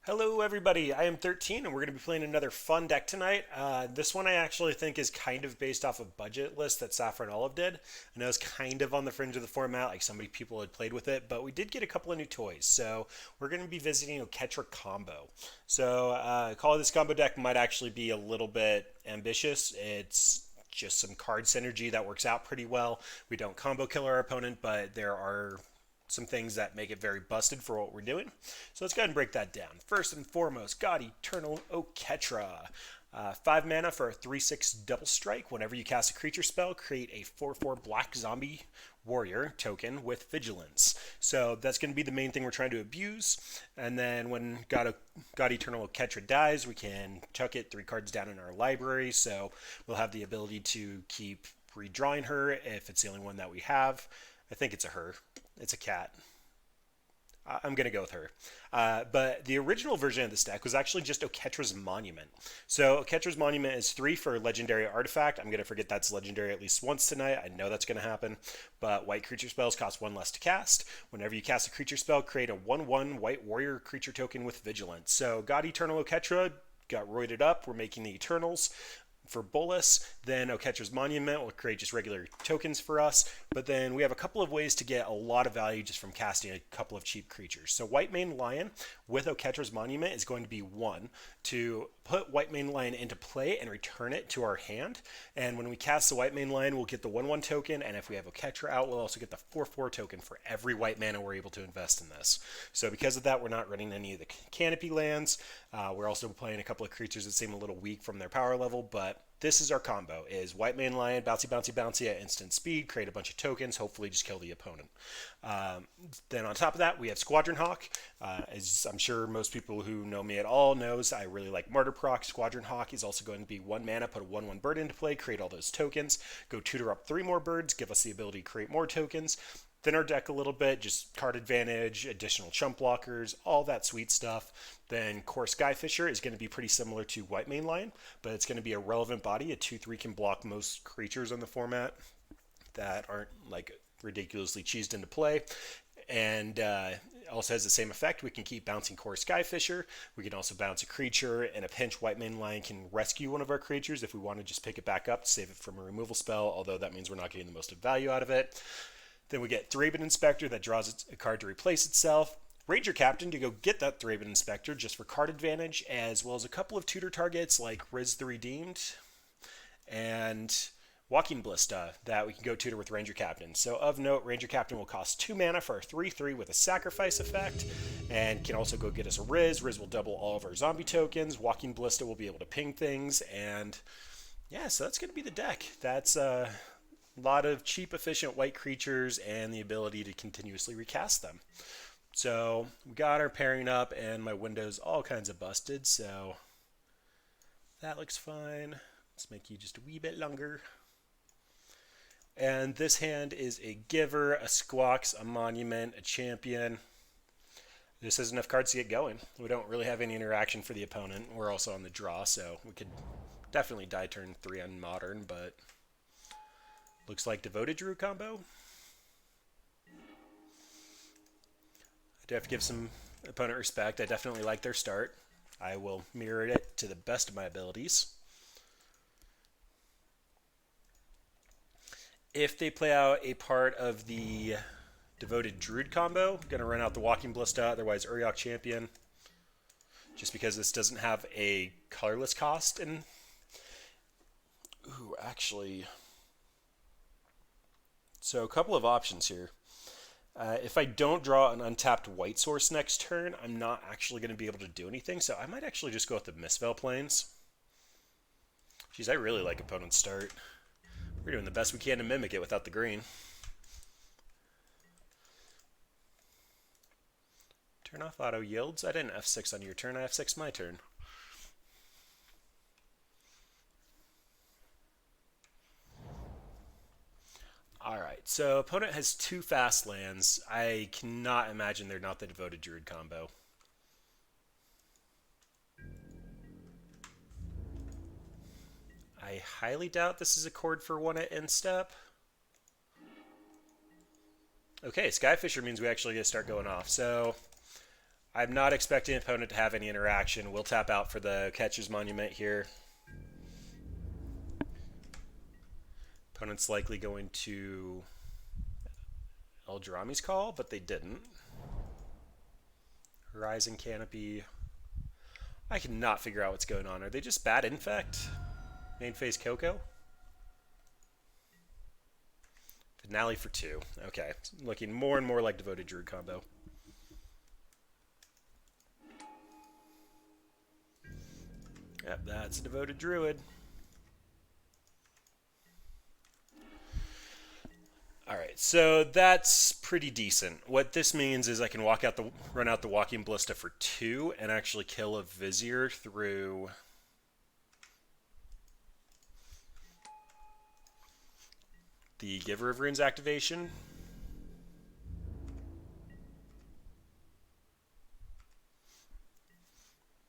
Hello, everybody. I am thirteene, and we're going to be playing another fun deck tonight. This one I actually think is kind of based off a budget list that Saffron Olive did. I know it's kind of on the fringe of the format, like so many people had played with it, but we did get a couple of new toys. So we're going to be visiting Oketra Combo. So call this combo deck might actually be a little bit ambitious. It's just some card synergy that works out pretty well. We don't combo kill our opponent, but there are some things that make it very busted for what we're doing. So let's go ahead and break that down. First and foremost, God Eternal Oketra. 5 mana for a 3/6 double strike. Whenever you cast a creature spell, create a 4/4 black zombie warrior token with vigilance. So that's going to be the main thing we're trying to abuse. And then when God Eternal Oketra dies, we can chuck it 3 cards down in our library. So we'll have the ability to keep redrawing her if it's the only one that we have. I think it's a her. It's a cat. I'm going to go with her. But the original version of this deck was actually just Oketra's Monument. So Oketra's Monument is 3 for Legendary Artifact. I'm going to forget that's legendary at least once tonight. I know that's going to happen. But white creature spells cost 1 less to cast. Whenever you cast a creature spell, create a 1/1 white warrior creature token with Vigilance. So God Eternal Oketra got roided up. We're making the Eternals for Bolus. Then Oketra's Monument will create just regular tokens for us. But then we have a couple of ways to get a lot of value just from casting a couple of cheap creatures. So White Mane Lion with Oketra's Monument is going to be 1 to put White Mane Lion into play and return it to our hand. And when we cast the White Mane Lion, we'll get the 1/1 token. And if we have Oketra out, we'll also get the 4/4 token for every white mana we're able to invest in this. So because of that, we're not running any of the Canopy lands. We're also playing a couple of creatures that seem a little weak from their power level, but this is our combo: is White Mane Lion, bouncy, bouncy, bouncy at instant speed, create a bunch of tokens, hopefully just kill the opponent. Then on top of that, we have Squadron Hawk. As I'm sure most people who know me at all knows, I really like Martyr Proc. Squadron Hawk is also going to be 1 mana, put a 1/1 bird into play, create all those tokens, go tutor up 3 more birds, give us the ability to create more tokens. Thin our deck a little bit, just card advantage, additional chump blockers, all that sweet stuff. Then Core Skyfisher is going to be pretty similar to White Mane Lion, but it's going to be a relevant body. A 2/3 can block most creatures on the format that aren't like ridiculously cheesed into play. And also has the same effect. We can keep bouncing Core Skyfisher. We can also bounce a creature. In a pinch, White Mane Lion can rescue one of our creatures if we want to just pick it back up to save it from a removal spell, although that means we're not getting the most value out of it. Then we get Thraben Inspector that draws a card to replace itself. Ranger Captain to go get that Thraben Inspector just for card advantage, as well as a couple of tutor targets like Riz the Redeemed and Walking Ballista that we can go tutor with Ranger Captain. So of note, Ranger Captain will cost 2 mana for a 3/3 with a sacrifice effect, and can also go get us a Riz. Riz will double all of our zombie tokens. Walking Ballista will be able to ping things, and yeah, so that's going to be the deck. That's a lot of cheap, efficient white creatures and the ability to continuously recast them. So we got our pairing up, and my window's all kinds of busted, so that looks fine. Let's make you just a wee bit longer. And this hand is a Giver, a Squawks, a Monument, a Champion. This has enough cards to get going. We don't really have any interaction for the opponent. We're also on the draw, so we could definitely die turn 3 on Modern, but looks like Devoted Druid combo. I do have to give some opponent respect. I definitely like their start. I will mirror it to the best of my abilities. If they play out a part of the Devoted Druid combo, I'm going to run out the Walking Ballista, otherwise Uriok Champion, just because this doesn't have a colorless cost. And ooh, actually, so a couple of options here. If I don't draw an untapped white source next turn, I'm not actually going to be able to do anything, so I might actually just go with the Mistveil Plains. Geez, I really like opponent's start. We're doing the best we can to mimic it without the green. Turn off auto yields. I didn't F6 on your turn, I F6 my turn. Alright, so opponent has 2 fast lands. I cannot imagine they're not the Devoted Druid combo. I highly doubt this is a chord for 1 at end step. Okay, Skyfisher means we actually get to start going off. So I'm not expecting the opponent to have any interaction. We'll tap out for the Catcher's Monument here. Opponent's likely going to Eldrami's Call, but they didn't. Horizon Canopy. I cannot figure out what's going on. Are they just bad Infect? Main phase Coco? Finale for 2. Okay. Looking more and more like Devoted Druid combo. Yep, that's a Devoted Druid. Alright, so that's pretty decent. What this means is I can run out the Walking Ballista for 2 and actually kill a Vizier through the Giver of Runes activation.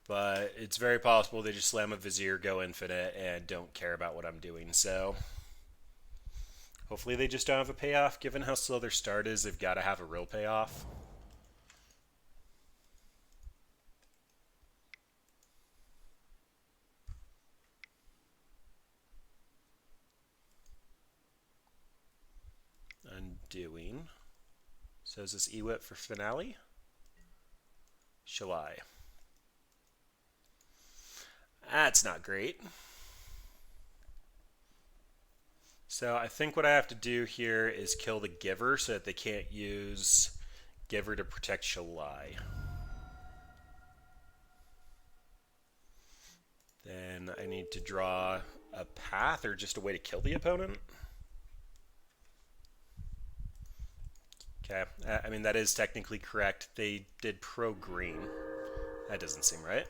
But it's very possible they just slam a Vizier, go infinite, and don't care about what I'm doing, so hopefully they just don't have a payoff. Given how slow their start is, they've got to have a real payoff. Undoing. So is this Ewit for Finale? Shall I? That's not great. So I think what I have to do here is kill the Giver so that they can't use Giver to protect Shalai. Then I need to draw a path or just a way to kill the opponent. Okay, I mean that is technically correct. They did pro green. That doesn't seem right.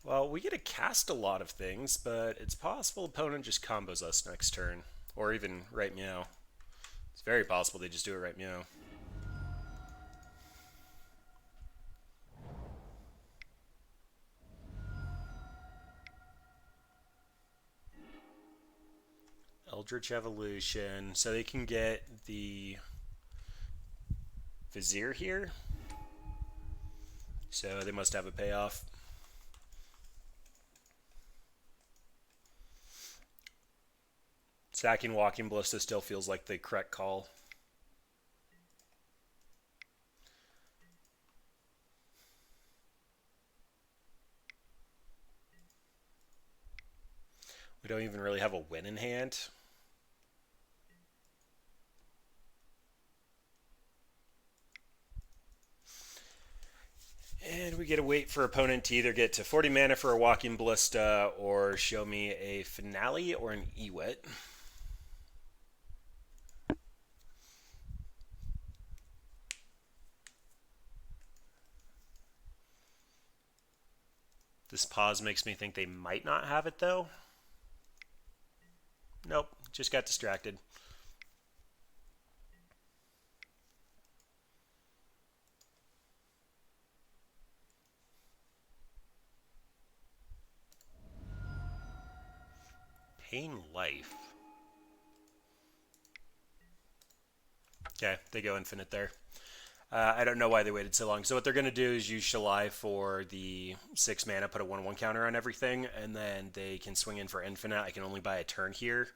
Well, we get to cast a lot of things, but it's possible opponent just combos us next turn. Or even right meow. It's very possible they just do it right meow. Eldritch Evolution. So they can get the Vizier here. So they must have a payoff. Sacking Walking Ballista still feels like the correct call. We don't even really have a win in hand. And we get to wait for opponent to either get to 40 mana for a Walking Ballista or show me a Finale or an Ewit. This pause makes me think they might not have it, though. Nope, just got distracted. Pain Life. Okay, they go infinite there. I don't know why they waited so long. So what they're going to do is use Shalai for the 6 mana, put a 1/1 counter on everything, and then they can swing in for infinite. I can only buy a turn here.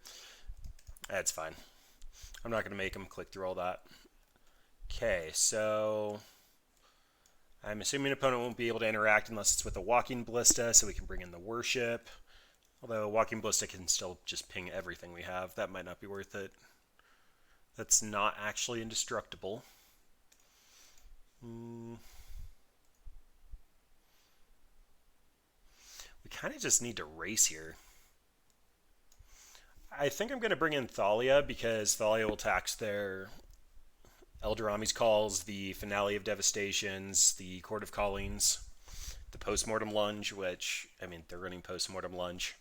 That's fine. I'm not going to make them click through all that. Okay, so I'm assuming an opponent won't be able to interact unless it's with a Walking Ballista, so we can bring in the Worship. Although Walking Ballista can still just ping everything we have. That might not be worth it. That's not actually indestructible. We kind of just need to race here. I think I'm going to bring in Thalia because Thalia will tax their Eldrami's Calls, the Finale of Devastations, the Court of Callings, the Postmortem Lunge, which, I mean, they're running Postmortem Lunge.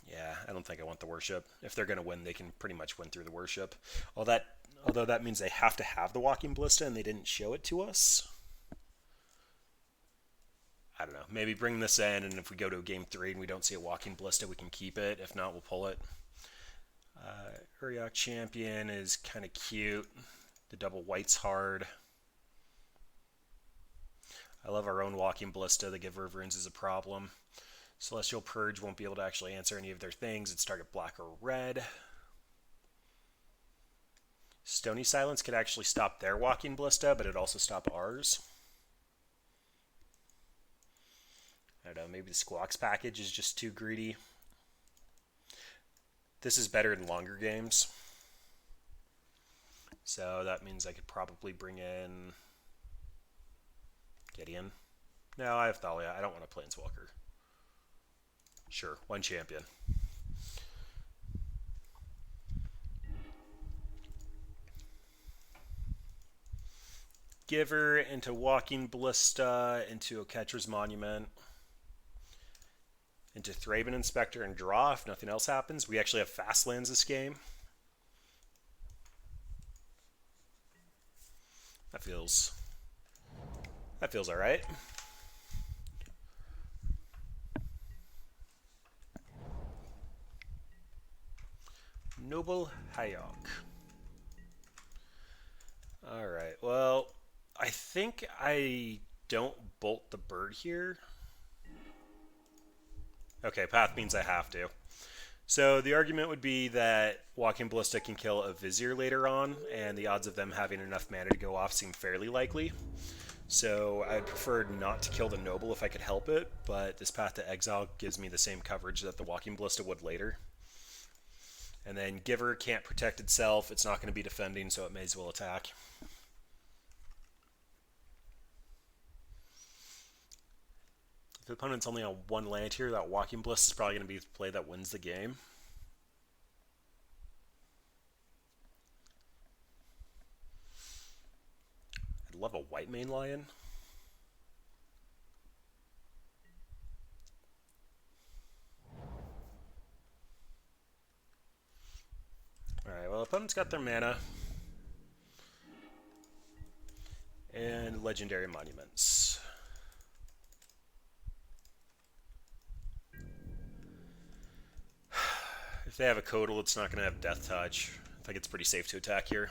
Yeah, I don't think I want the Worship. If they're going to win, they can pretty much win through the Worship. Although that means they have to have the Walking Ballista and they didn't show it to us. I don't know. Maybe bring this in, and if we go to game 3 and we don't see a walking ballista, we can keep it. If not, we'll pull it. Uriok Champion is kind of cute. The double white's hard. I love our own walking ballista. The Giver of Runes is a problem. Celestial Purge won't be able to actually answer any of their things. It's target black or red. Stony Silence could actually stop their walking ballista, but it'd also stop ours. I don't know, maybe the Squawks package is just too greedy. This is better in longer games. So that means I could probably bring in Gideon. No, I have Thalia. I don't want a Planeswalker. Sure, 1 champion. Giver into Walking Ballista, into Oketra's Monument, into Thraben Inspector and draw if nothing else happens. We actually have fast lands this game. That feels all right. Noble Hayok. All right. Well, I think I don't bolt the bird here. Okay, path means I have to. So the argument would be that Walking Ballista can kill a Vizier later on, and the odds of them having enough mana to go off seem fairly likely. So I'd prefer not to kill the Noble if I could help it, but this Path to Exile gives me the same coverage that the Walking Ballista would later. And then Giver can't protect itself. It's not going to be defending, so it may as well attack. If the opponent's only on 1 land here, that Walking Ballista is probably going to be the play that wins the game. I'd love a white main lion. Alright, well, opponent's got their mana. And Legendary Monuments. If they have a Codal, it's not going to have Death Touch. I think it's pretty safe to attack here.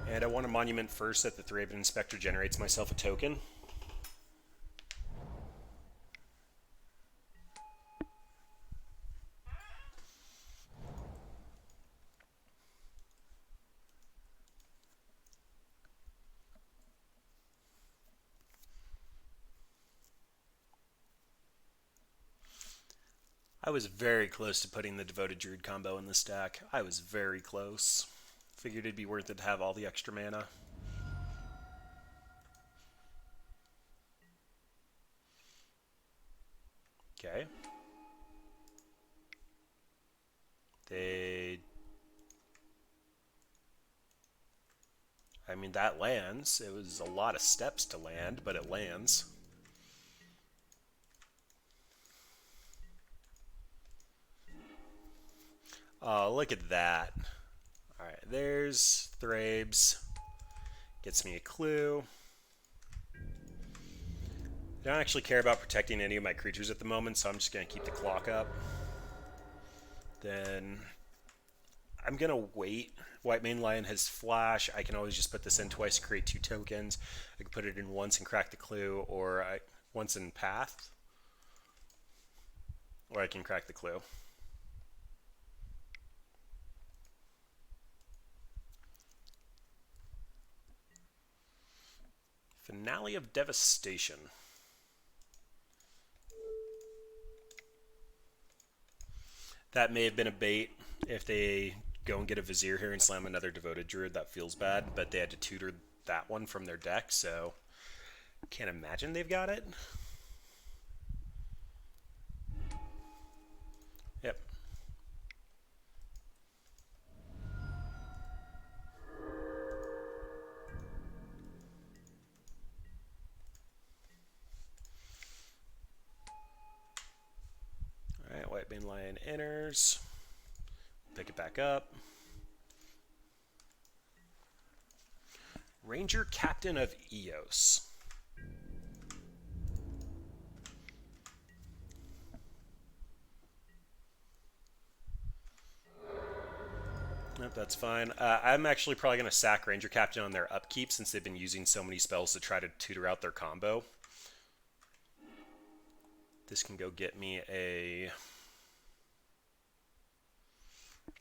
And I want a Monument first that the Thraben Inspector generates myself a token. I was very close to putting the Devoted Druid combo in the stack. I was very close. Figured it'd be worth it to have all the extra mana. Okay. I mean, that lands. It was a lot of steps to land, but it lands. Oh, look at that. Alright, there's Thrabes. Gets me a clue. I don't actually care about protecting any of my creatures at the moment, so I'm just going to keep the clock up. Then I'm going to wait. White Mane Lion has Flash. I can always just put this in twice to create 2 tokens. I can put it in once and crack the clue, or once in Path. Or I can crack the clue. Finale of Devastation. That may have been a bait. If they go and get a Vizier here and slam another Devoted Druid, that feels bad, but they had to tutor that one from their deck, so can't imagine they've got it. Yep. Alright, White Mane Lion enters. Pick it back up. Ranger Captain of Eos. Nope, that's fine. I'm actually probably going to sack Ranger Captain on their upkeep since they've been using so many spells to try to tutor out their combo. This can go get me a...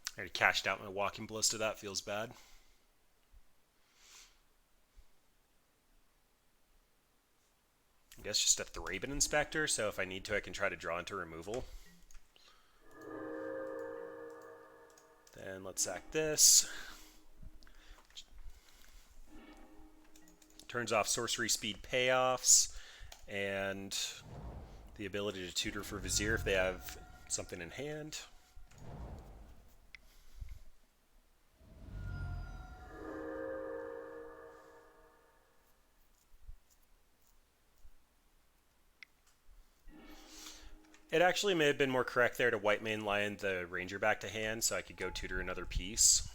I already cashed out my Walking Ballista. That feels bad. I guess just a Thraben Inspector, so if I need to, I can try to draw into removal. Then let's sack this. Turns off sorcery speed payoffs and the ability to tutor for Vizier if they have something in hand. It actually may have been more correct there to white main lion the Ranger back to hand so I could go tutor another piece.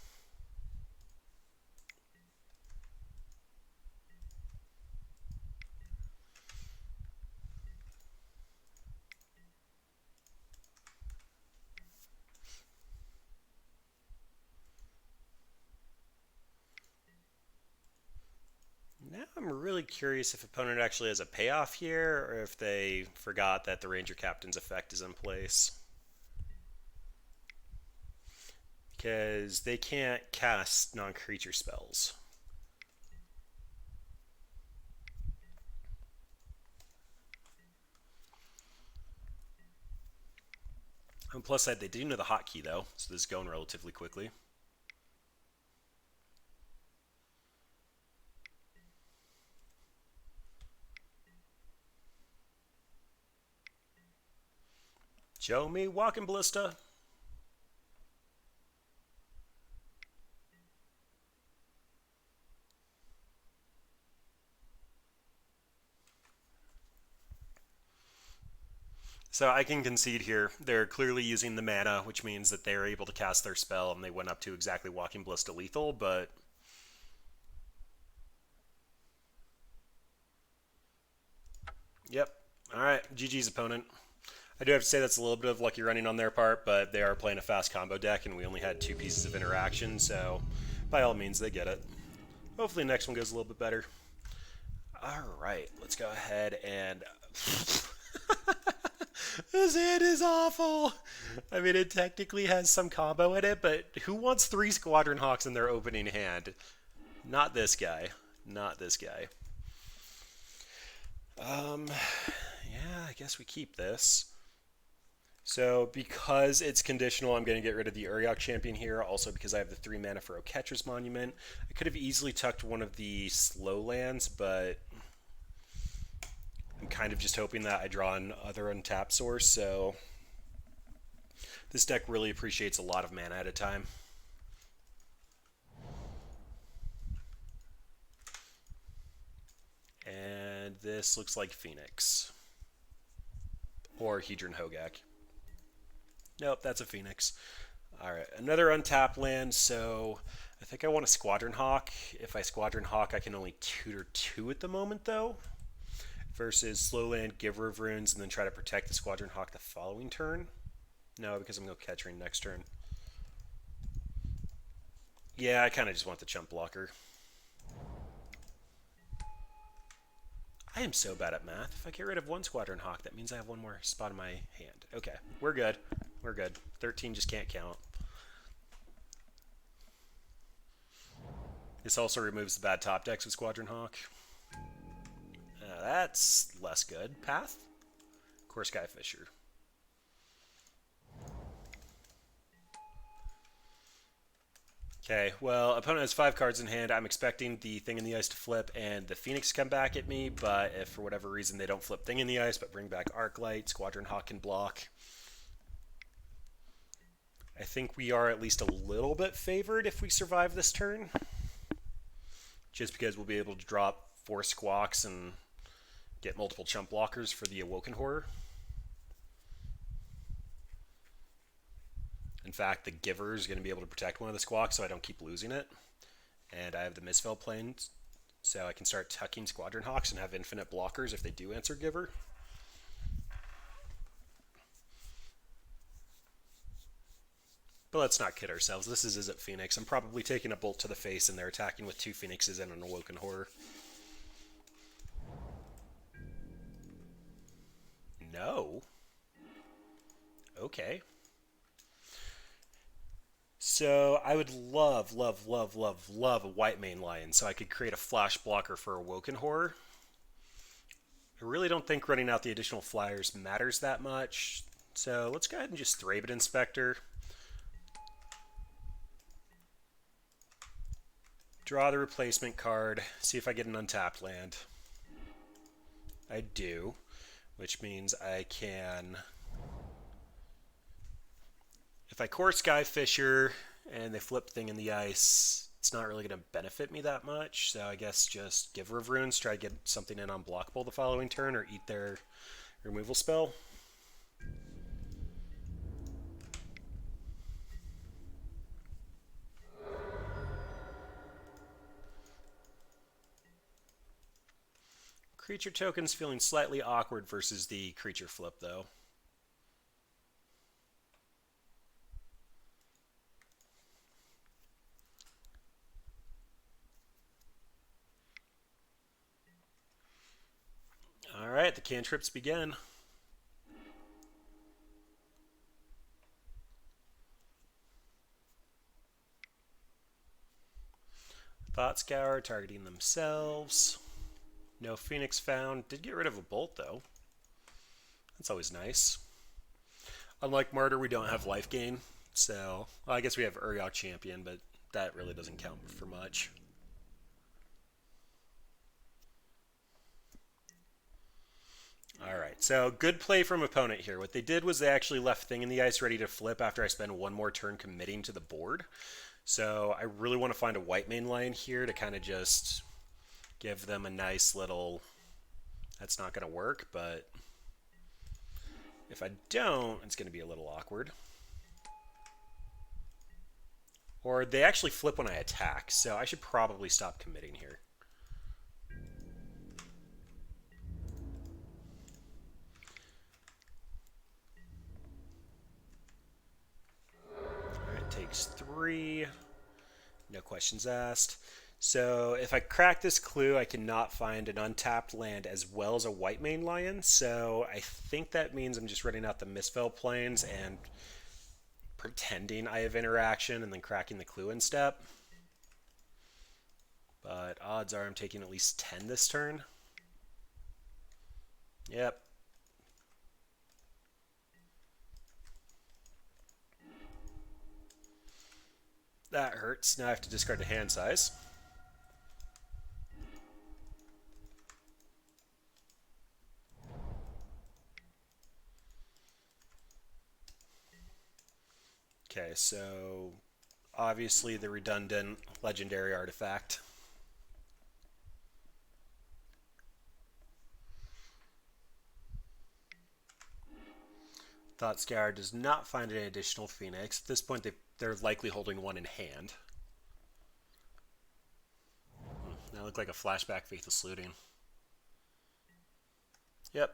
Now I'm really curious if opponent actually has a payoff here or if they forgot that the Ranger Captain's effect is in place. Because they can't cast non-creature spells. On the plus side, they do know the hotkey though, so this is going relatively quickly. Show me Walking Ballista. So I can concede here. They're clearly using the mana, which means that they're able to cast their spell, and they went up to exactly Walking Ballista lethal, but... Yep. Alright, GG's opponent. I do have to say that's a little bit of lucky running on their part, but they are playing a fast combo deck, and we only had 2 pieces of interaction, so by all means, they get it. Hopefully the next one goes a little bit better. Alright, let's go ahead and... This hand is awful! I mean, it technically has some combo in it, but who wants 3 Squadron Hawks in their opening hand? Not this guy. Not this guy. Yeah, I guess we keep this. So, because it's conditional, I'm going to get rid of the Uriok Champion here. Also, because I have the 3 mana for Oketra's Monument. I could have easily tucked one of the slow lands, but I'm kind of just hoping that I draw another untapped source. So, this deck really appreciates a lot of mana at a time. And this looks like Phoenix. Or Hedron Hogak. Nope, that's a Phoenix. Alright, another untapped land, so I think I want a Squadron Hawk. If I Squadron Hawk, I can only tutor 2 at the moment, though. Versus slow land, Giver of Runes, and then try to protect the Squadron Hawk the following turn. No, because I'm going to catch Ring next turn. Yeah, I kind of just want the chump blocker. I am so bad at math. If I get rid of 1 Squadron Hawk, that means I have 1 more spot in my hand. Okay, we're good. We're good. 13 just can't count. This also removes the bad top decks with Squadron Hawk. That's less good. Path? Core Skyfisher. Okay, well, opponent has 5 cards in hand. I'm expecting the Thing in the Ice to flip and the Phoenix to come back at me, but if for whatever reason they don't flip Thing in the Ice but bring back Arclight, Squadron Hawk can block. I think we are at least a little bit favored if we survive this turn. Just because we'll be able to drop 4 Squawks and get multiple chump blockers for the Awoken Horror. In fact, the Giver is going to be able to protect one of the Squawks so I don't keep losing it. And I have the Misfell Plains So I can start tucking Squadron Hawks and have infinite blockers if they do answer Giver. But let's not kid ourselves. This is Izzet Phoenix. I'm probably taking a bolt to the face and they're attacking with 2 Phoenixes and an Awoken Horror. No. Okay. So I would love, love, love, love, love a white main lion so I could create a flash blocker for Awoken Horror. I really don't think running out the additional flyers matters that much. So let's go ahead and just Thraben Inspector. Draw the replacement card, see if I get an untapped land. I do, which means I can... If I core Skyfisher and they flip Thing in the Ice, it's not really going to benefit me that much, so I guess just Giver of Runes, try to get something in unblockable the following turn, or eat their removal spell. Creature tokens feeling slightly awkward versus the creature flip, though. Alright, the cantrips begin. Thought Scour targeting themselves. No Phoenix found. Did get rid of a bolt, though. That's always nice. Unlike Martyr, we don't have life gain. So, well, I guess we have Urgot Champion, but that really doesn't count for much. Alright, so good play from opponent here. What they did was they actually left Thing in the Ice ready to flip after I spend one more turn committing to the board. So I really want to find a white main lion here to kind of just give them a nice little... That's not going to work, but if I don't, it's going to be a little awkward. Or they actually flip when I attack, so I should probably stop committing here. Alright, takes 3. No questions asked. So if I crack this clue, I cannot find an untapped land as well as a white main lion. So I think that means I'm just running out the Mistfell Plains and pretending I have interaction and then cracking the clue in step. But odds are I'm taking at least 10 this turn. Yep. That hurts. Now I have to discard the hand size. Okay, so obviously the redundant legendary artifact. Thought Scour does not find an additional Phoenix. At this point, they're likely holding one in hand. That looked like a flashback Faithless Looting. Yep.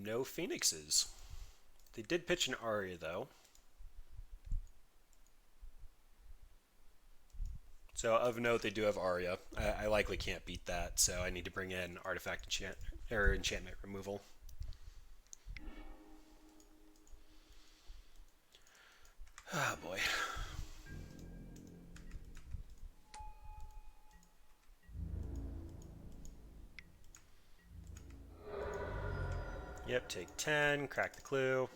No Phoenixes. They did pitch an Aria, though. So of note, they do have Aria. I likely can't beat that, so I need to bring in artifact enchantment removal. Oh boy. Yep, take 10, crack the clue,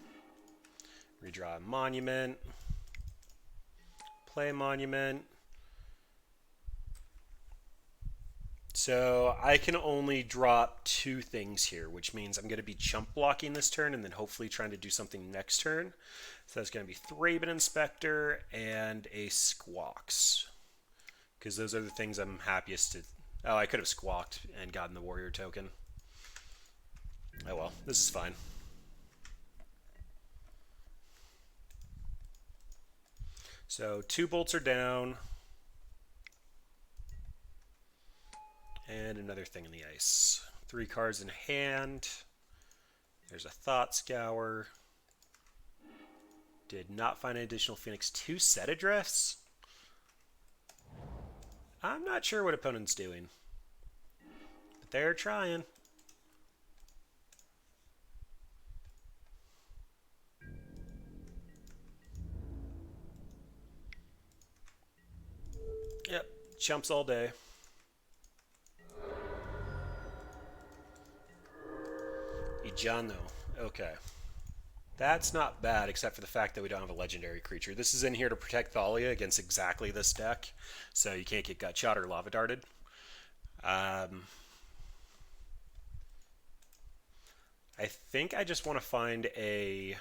redraw a monument, play monument. So I can only drop 2 things here, which means I'm going to be chump blocking this turn and then hopefully trying to do something next turn. So that's going to be Thraben Inspector and a Squawks. Because those are the things I'm happiest to... Oh, I could have squawked and gotten the warrior token. Oh well, this is fine. So 2 bolts are down. And another thing in the ice. 3 cards in hand. There's a Thought Scour. Did not find an additional Phoenix. 2 set adrifts? I'm not sure what opponent's doing. But they're trying. Yep, chumps all day. Ijano. Okay. That's not bad, except for the fact that we don't have a legendary creature. This is in here to protect Thalia against exactly this deck, so you can't get gut shot or lava darted. I think I just want to find a...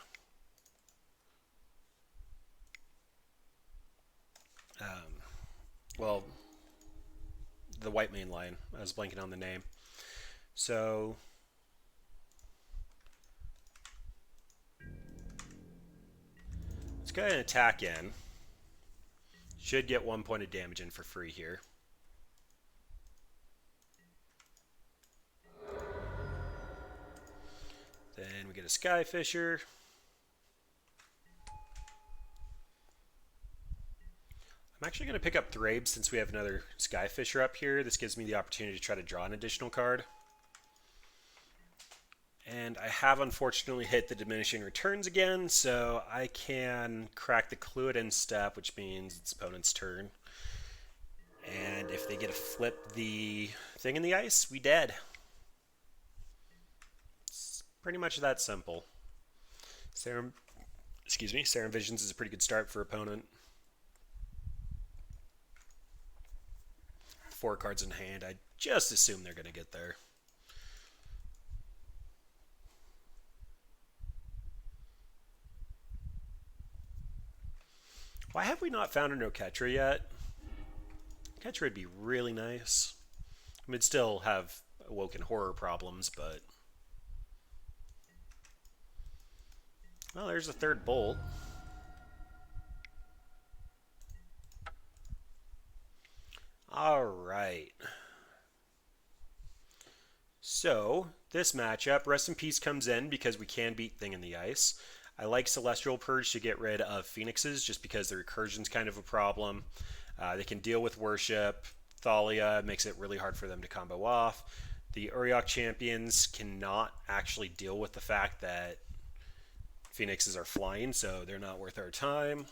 well, the white main line. I was blanking on the name. So... let's go ahead and attack in. Should get 1 point of damage in for free here. Then we get a Skyfisher. I'm actually going to pick up Thrabe since we have another Skyfisher up here. This gives me the opportunity to try to draw an additional card. And I have unfortunately hit the diminishing returns again, so I can crack the Cluedo step, which means it's opponent's turn. And if they get to flip the thing in the ice, we dead. It's pretty much that simple. Serum Visions is a pretty good start for opponent. 4 cards in hand. I just assume they're going to get there. Why have we not found an Oketra yet? Oketra would be really nice. I mean, still have Awoken Horror problems, but... well, there's a 3rd bolt. Alright. So, this matchup, Rest in Peace comes in because we can beat Thing in the Ice. I like Celestial Purge to get rid of Phoenixes just because the recursion's kind of a problem. They can deal with Worship. Thalia makes it really hard for them to combo off. The Uriok champions cannot actually deal with the fact that Phoenixes are flying, so they're not worth our time.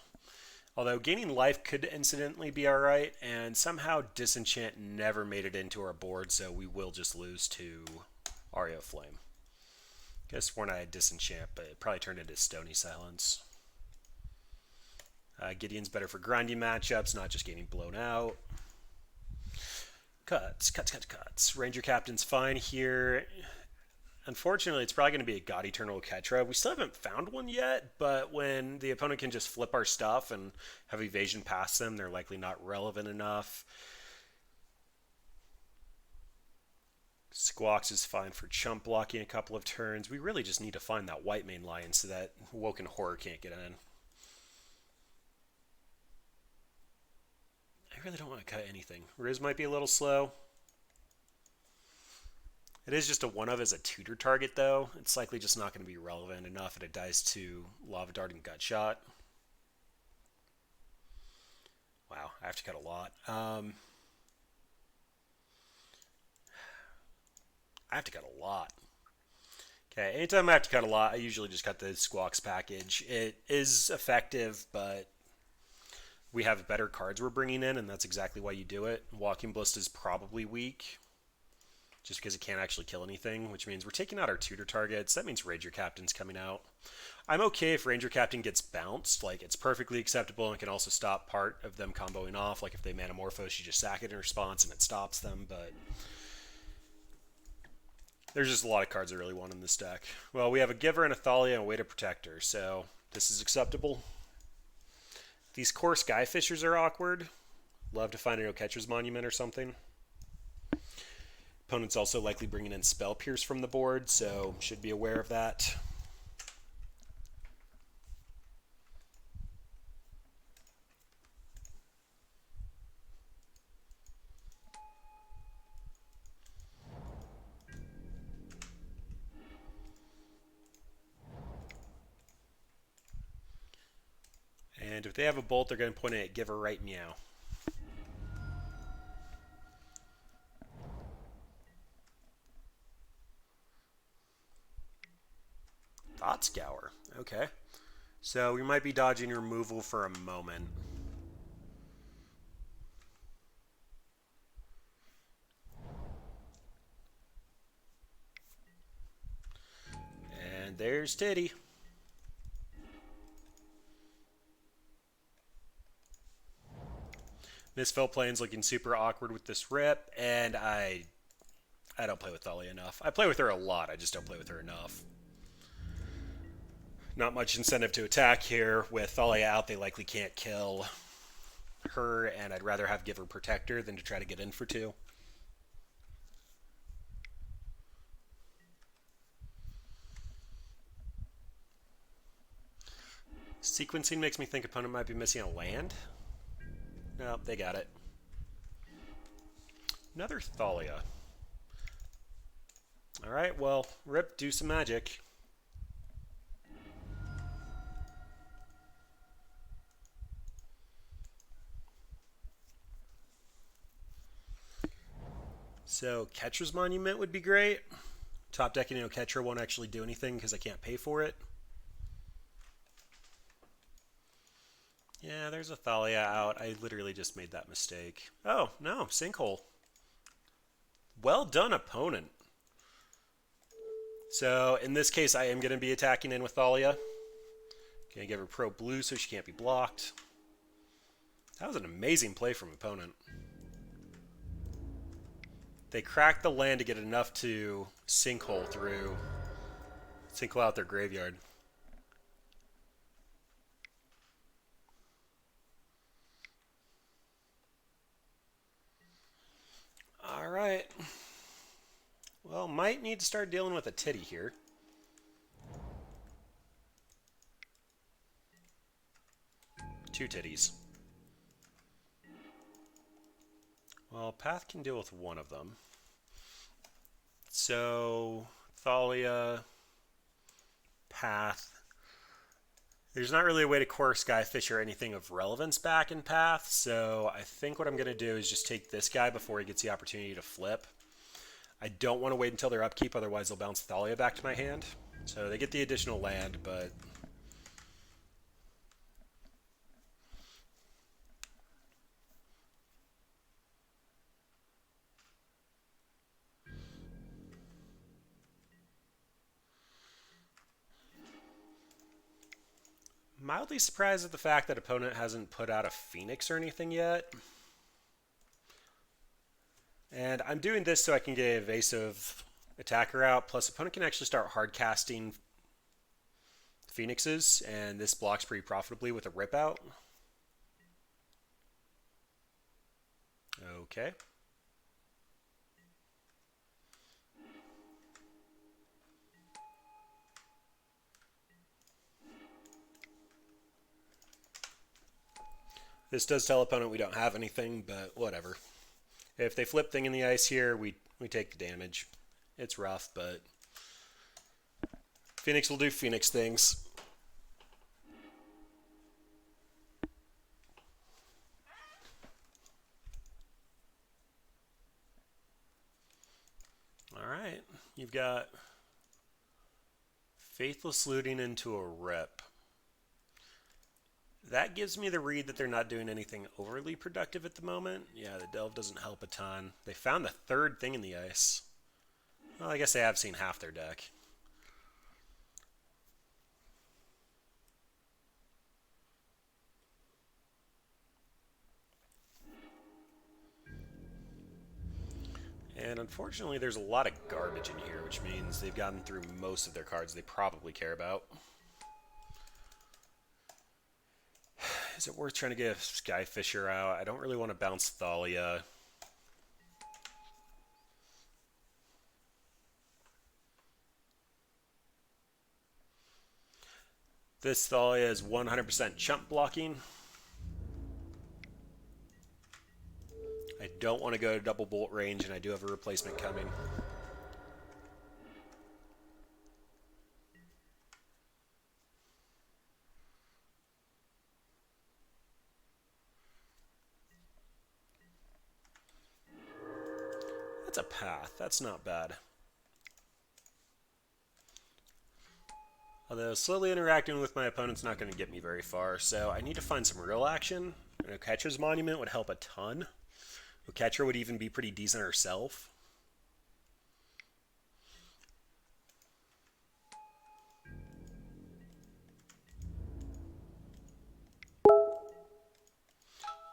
Although gaining life could incidentally be alright, and somehow Disenchant never made it into our board, so we will just lose to Aria Flame. Guess sworn I had Disenchant, but it probably turned into Stony Silence. Gideon's better for grindy matchups, not just getting blown out. Cuts. Ranger Captain's fine here. Unfortunately, it's probably going to be a God Eternal Oketra. We still haven't found one yet, but when the opponent can just flip our stuff and have evasion past them, they're likely not relevant enough. Squawks is fine for chump blocking a couple of turns. We really just need to find that white main line so that Woken Horror can't get in. I really don't want to cut anything. Riz might be a little slow. It is just a 1-of as a tutor target, though. It's likely just not going to be relevant enough if it dies to Lava Dart and Gut Shot. Wow, I have to cut a lot. I have to cut a lot. Okay, anytime I have to cut a lot, I usually just cut the Squawks package. It is effective, but we have better cards we're bringing in, and that's exactly why you do it. Walking Ballista is probably weak, just because it can't actually kill anything, which means we're taking out our tutor targets. That means Ranger Captain's coming out. I'm okay if Ranger Captain gets bounced. Like, it's perfectly acceptable and can also stop part of them comboing off. Like, if they Manamorphose, you just sack it in response and it stops them, but there's just a lot of cards I really want in this deck. Well, we have a Giver and a Thalia and a Way to Protector, so this is acceptable. These core Skyfishers are awkward. Love to find an Oketra's Monument or something. Opponent's also likely bringing in Spell Pierce from the board, so should be aware of that. And if they have a bolt, they're going to point it at Give Her Right Meow. Thought Scour. Okay. So we might be dodging removal for a moment. And there's Titty. Misfell Plane's looking super awkward with this rip, and I don't play with Thalia enough. I play with her a lot, I just don't play with her enough. Not much incentive to attack here. With Thalia out, they likely can't kill her, and I'd rather have Give Her Protector than to try to get in for 2. Sequencing makes me think opponent might be missing a land. No, they got it. Another Thalia. Alright, well, rip, do some magic. So, Ketra's Monument would be great. Top decking Oketra won't actually do anything because I can't pay for it. Yeah, there's a Thalia out. I literally just made that mistake. Oh, no, Sinkhole. Well done, opponent. So, in this case, I am going to be attacking in with Thalia. Going to give her Pro Blue so she can't be blocked. That was an amazing play from opponent. They cracked the land to get enough to Sinkhole through. Sinkhole out their graveyard. Alright. Well, might need to start dealing with a Titty here. Two Titties. Well, Path can deal with one of them. So, Thalia, Path. There's not really a way to core Skyfish or anything of relevance back in Path, so I think what I'm going to do is just take this guy before he gets the opportunity to flip. I don't want to wait until their upkeep, otherwise they'll bounce Thalia back to my hand. So they get the additional land, but... mildly surprised at the fact that opponent hasn't put out a Phoenix or anything yet. And I'm doing this so I can get evasive attacker out, plus opponent can actually start hard casting Phoenixes, and this blocks pretty profitably with a rip out. Okay. This does tell opponent we don't have anything, but whatever. If they flip Thing in the Ice here, we take the damage. It's rough, but Phoenix will do Phoenix things. Alright, you've got Faithless Looting into a rip. That gives me the read that they're not doing anything overly productive at the moment. Yeah, the Delve doesn't help a ton. They found the third Thing in the Ice. Well, I guess they have seen half their deck. And unfortunately, there's a lot of garbage in here, which means they've gotten through most of their cards they probably care about. Is it worth trying to get a Skyfisher out? I don't really want to bounce Thalia. This Thalia is 100% chump blocking. I don't want to go to double bolt range, and I do have a replacement coming. That's a path. That's not bad. Although slowly interacting with my opponent's not going to get me very far, so I need to find some real action. And Oketra's Monument would help a ton. Oketra would even be pretty decent herself.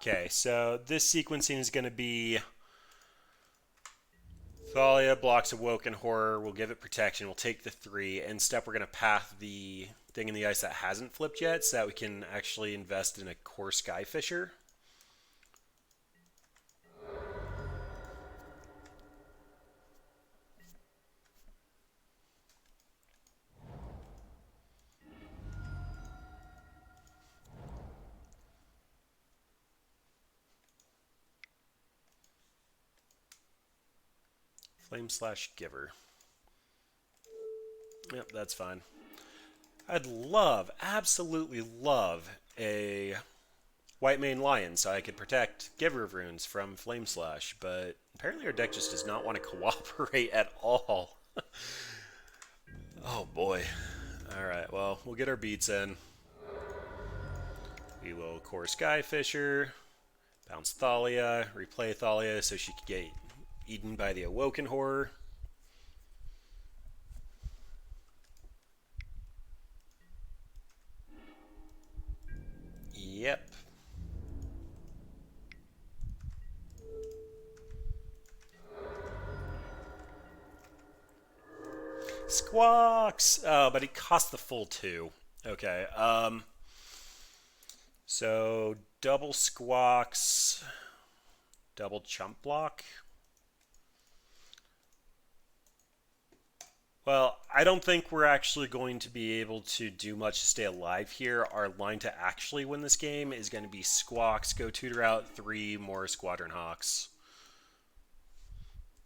Okay, so this sequencing is going to be Thalia blocks Awoken Horror. We'll give it protection. We'll take the 3. And step, we're going to path the thing in the ice that hasn't flipped yet so that we can actually invest in a Core Skyfisher. Flame/Giver. Yep, that's fine. I'd love, absolutely love, a White Mane Lion so I could protect Giver of Runes from Flame Slash, but apparently our deck just does not want to cooperate at all. Oh boy. Alright, well, we'll get our beats in. We will Core Skyfisher, bounce Thalia, replay Thalia so she could get eaten by the Awoken Horror. Yep. Squawks! Oh, but it cost the full 2. Okay, so double Squawks, double Chump Block. Well, I don't think we're actually going to be able to do much to stay alive here. Our line to actually win this game is going to be Squawks, go tutor out 3 more Squadron Hawks.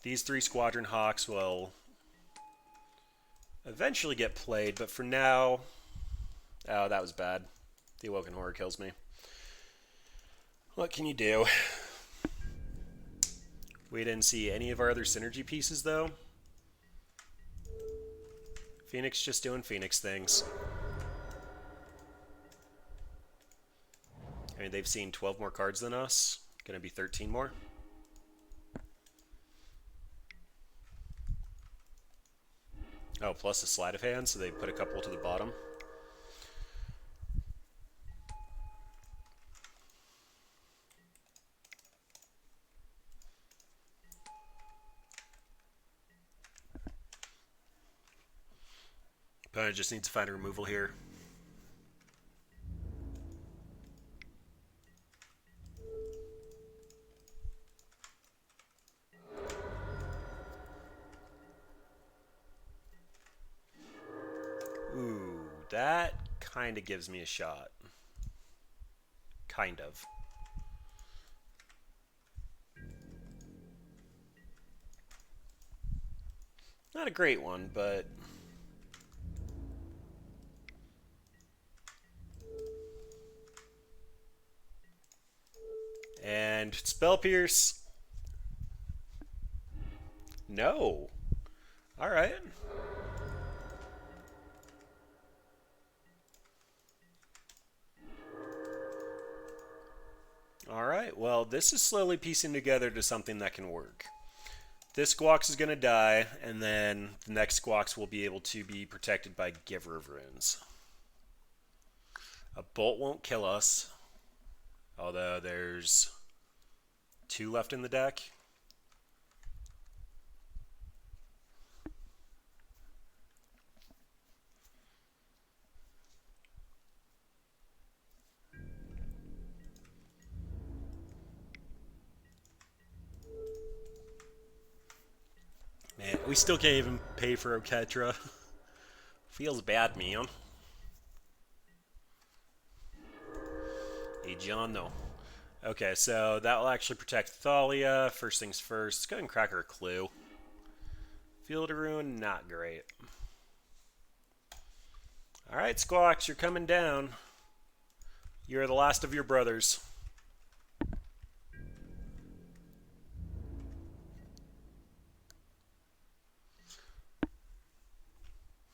These 3 Squadron Hawks will eventually get played, but for now... Oh, that was bad. The Awoken Horror kills me. What can you do? We didn't see any of our other synergy pieces, though. Phoenix just doing Phoenix things. I mean, they've seen 12 more cards than us. Gonna be 13 more. Oh, plus a sleight of hand, so they put a couple to the bottom. Opponent just needs to find a removal here. Ooh, that kind of gives me a shot. Kind of. Not a great one, but... And Spell Pierce. No. Alright. Alright, well, this is slowly piecing together to something that can work. This Squawks is going to die, and then the next Squawks will be able to be protected by Giver of Runes. A Bolt won't kill us, although there's 2 left in the deck. Man, we still can't even pay for Oketra. Feels bad, man. Giano. Okay, so that will actually protect Thalia. First things first. Let's go ahead and crack her a clue. Field of Ruin, not great. Alright, Squawks, you're coming down. You're the last of your brothers.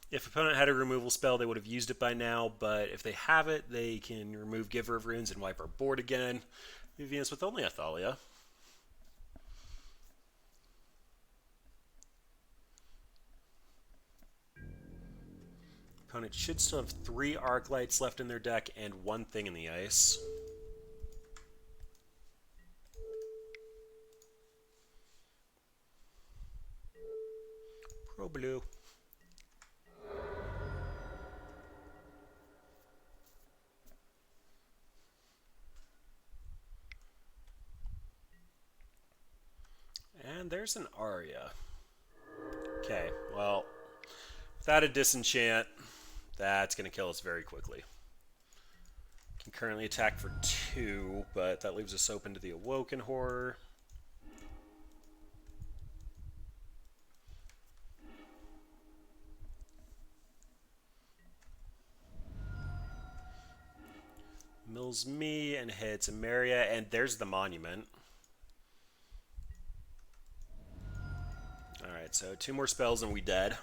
If opponent had a removal spell, they would have used it by now, but if they have it, they can remove Giver of Runes and wipe our board again, leaving us with only a Thalia. Opponent should still have 3 Arc Lights left in their deck and 1 thing in the ice. Pro Blue. And there's an Aria. Okay, well, without a disenchant, that's going to kill us very quickly. Can currently attack for 2, but that leaves us open to the Awoken Horror. Mills me and hits Emeria, and there's the Monument. Alright, so 2 more spells and we dead.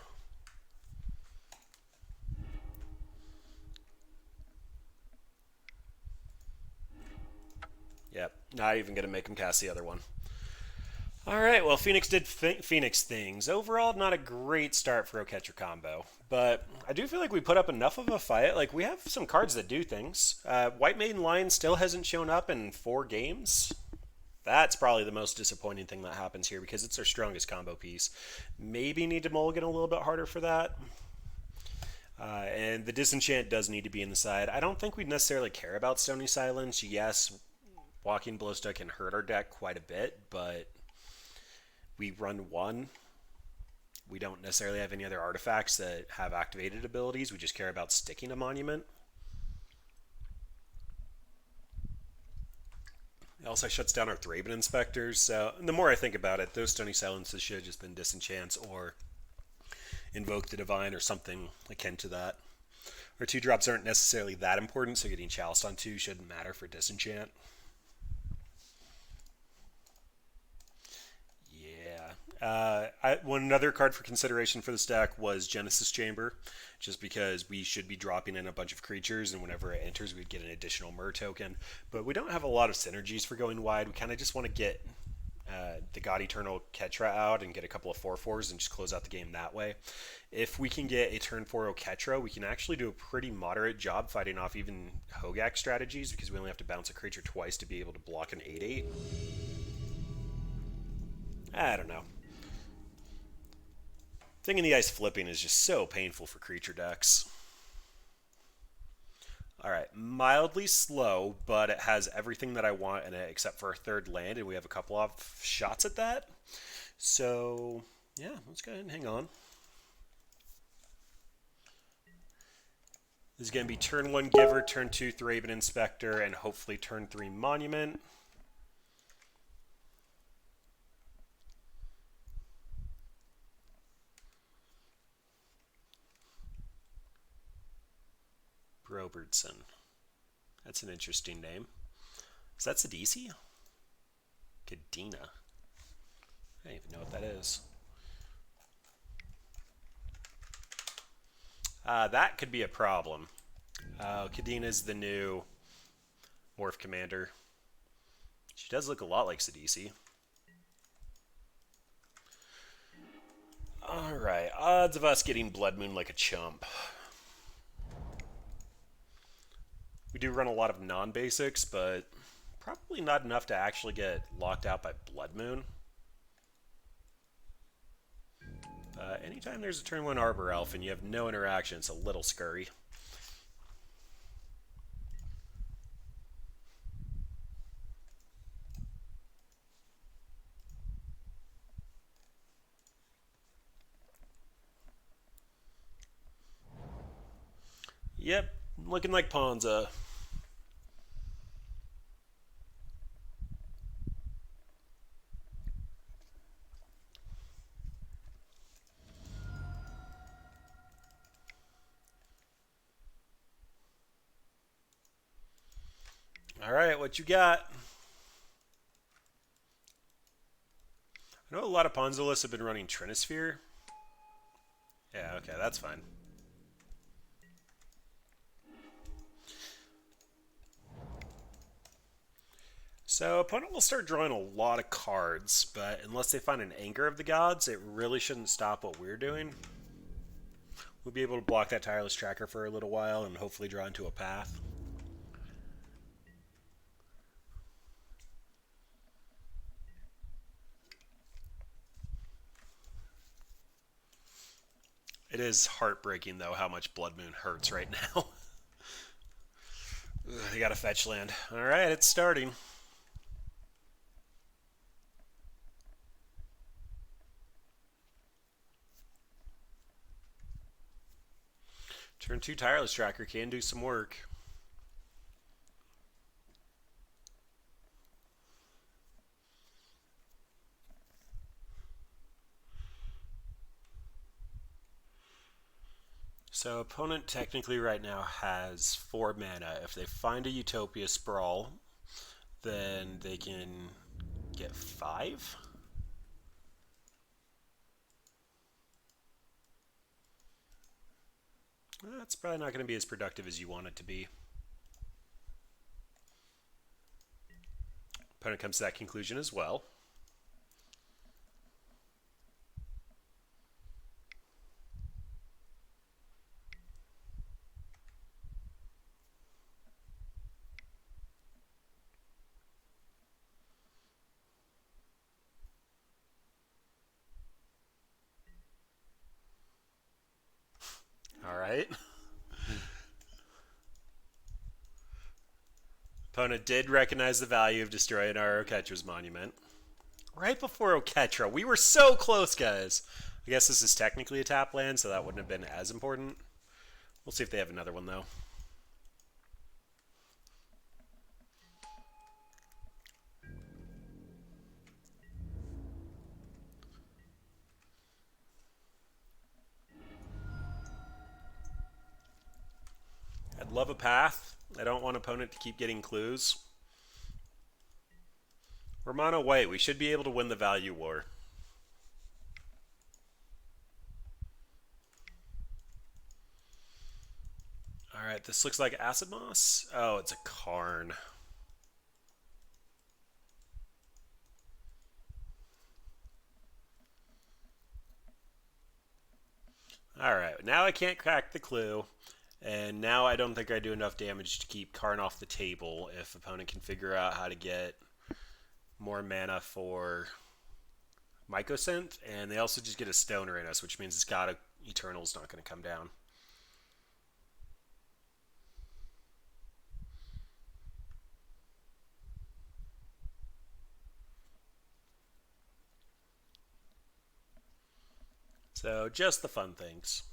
Yep, not even going to make him cast the other one. Alright, well, Phoenix did Phoenix things. Overall, not a great start for Oketra Combo. But I do feel like we put up enough of a fight. Like, we have some cards that do things. White Maiden Lion still hasn't shown up in 4 games. That's probably the most disappointing thing that happens here because it's our strongest combo piece. Maybe need to mulligan a little bit harder for that. And the Disenchant does need to be in the side. I don't think we necessarily care about Stony Silence. Yes, Walking Ballista can hurt our deck quite a bit, but we run 1. We don't necessarily have any other artifacts that have activated abilities. We just care about sticking a Monument. It also shuts down our Thraben Inspectors, so the more I think about it, those Stony Silences should have just been Disenchants or Invoke the Divine or something akin to that. Our 2-drops aren't necessarily that important, so getting Chalice on 2 shouldn't matter for Disenchant. One other card for consideration for this deck was Genesis Chamber, just because we should be dropping in a bunch of creatures, and whenever it enters, we'd get an additional Myr token. But we don't have a lot of synergies for going wide. We kind of just want to get the God Eternal Ketra out and get a couple of 4/4s and just close out the game that way. If we can get a turn 4 Oketra, we can actually do a pretty moderate job fighting off even Hogak strategies, because we only have to bounce a creature twice to be able to block an 8/8. I don't know. Thing in the Ice flipping is just so painful for creature decks. Alright, mildly slow, but it has everything that I want in it except for a 3rd land, and we have a couple of shots at that. So, yeah, let's go ahead and hang on. This is going to be turn 1 Giver, turn 2 Thraben Inspector, and hopefully turn 3 Monument. Robertson. That's an interesting name. Is that Sidisi? Kadena. I don't even know what that is. That could be a problem. Kadena is the new Morph Commander. She does look a lot like Sidisi. Alright, odds of us getting Blood Moon like a chump. We do run a lot of non-basics, but probably not enough to actually get locked out by Blood Moon. Anytime there's a turn 1 Arbor Elf and you have no interaction, it's a little scurry. Yep, looking like Ponza. All right, what you got? I know a lot of Ponzolas have been running Trinisphere. Yeah, okay, that's fine. So opponent will start drawing a lot of cards, but unless they find an Anger of the Gods, it really shouldn't stop what we're doing. We'll be able to block that Tireless Tracker for a little while and hopefully draw into a path. It is heartbreaking, though, how much Blood Moon hurts right now. They got a fetch land. Alright, it's starting. Turn 2 Tireless Tracker can do some work. So opponent technically right now has 4 mana. If they find a Utopia Sprawl, then they can get 5? That's probably not going to be as productive as you want it to be. Opponent comes to that conclusion as well. Alright. Opponent did recognize the value of destroying our Oketra's monument. Right before Oketra. We were so close, guys. I guess this is technically a tap land, so that wouldn't have been as important. We'll see if they have another one, though. I'd love a path. I don't want opponent to keep getting clues. We're mono white. We should be able to win the value war. Alright, this looks like Acid Moss. Oh, it's a Karn. Alright, now I can't crack the clue. And now I don't think I do enough damage to keep Karn off the table if opponent can figure out how to get more mana for Mycosynth. And they also just get a Stoner in us, which means it's got a Eternal's not going to come down. So just the fun things.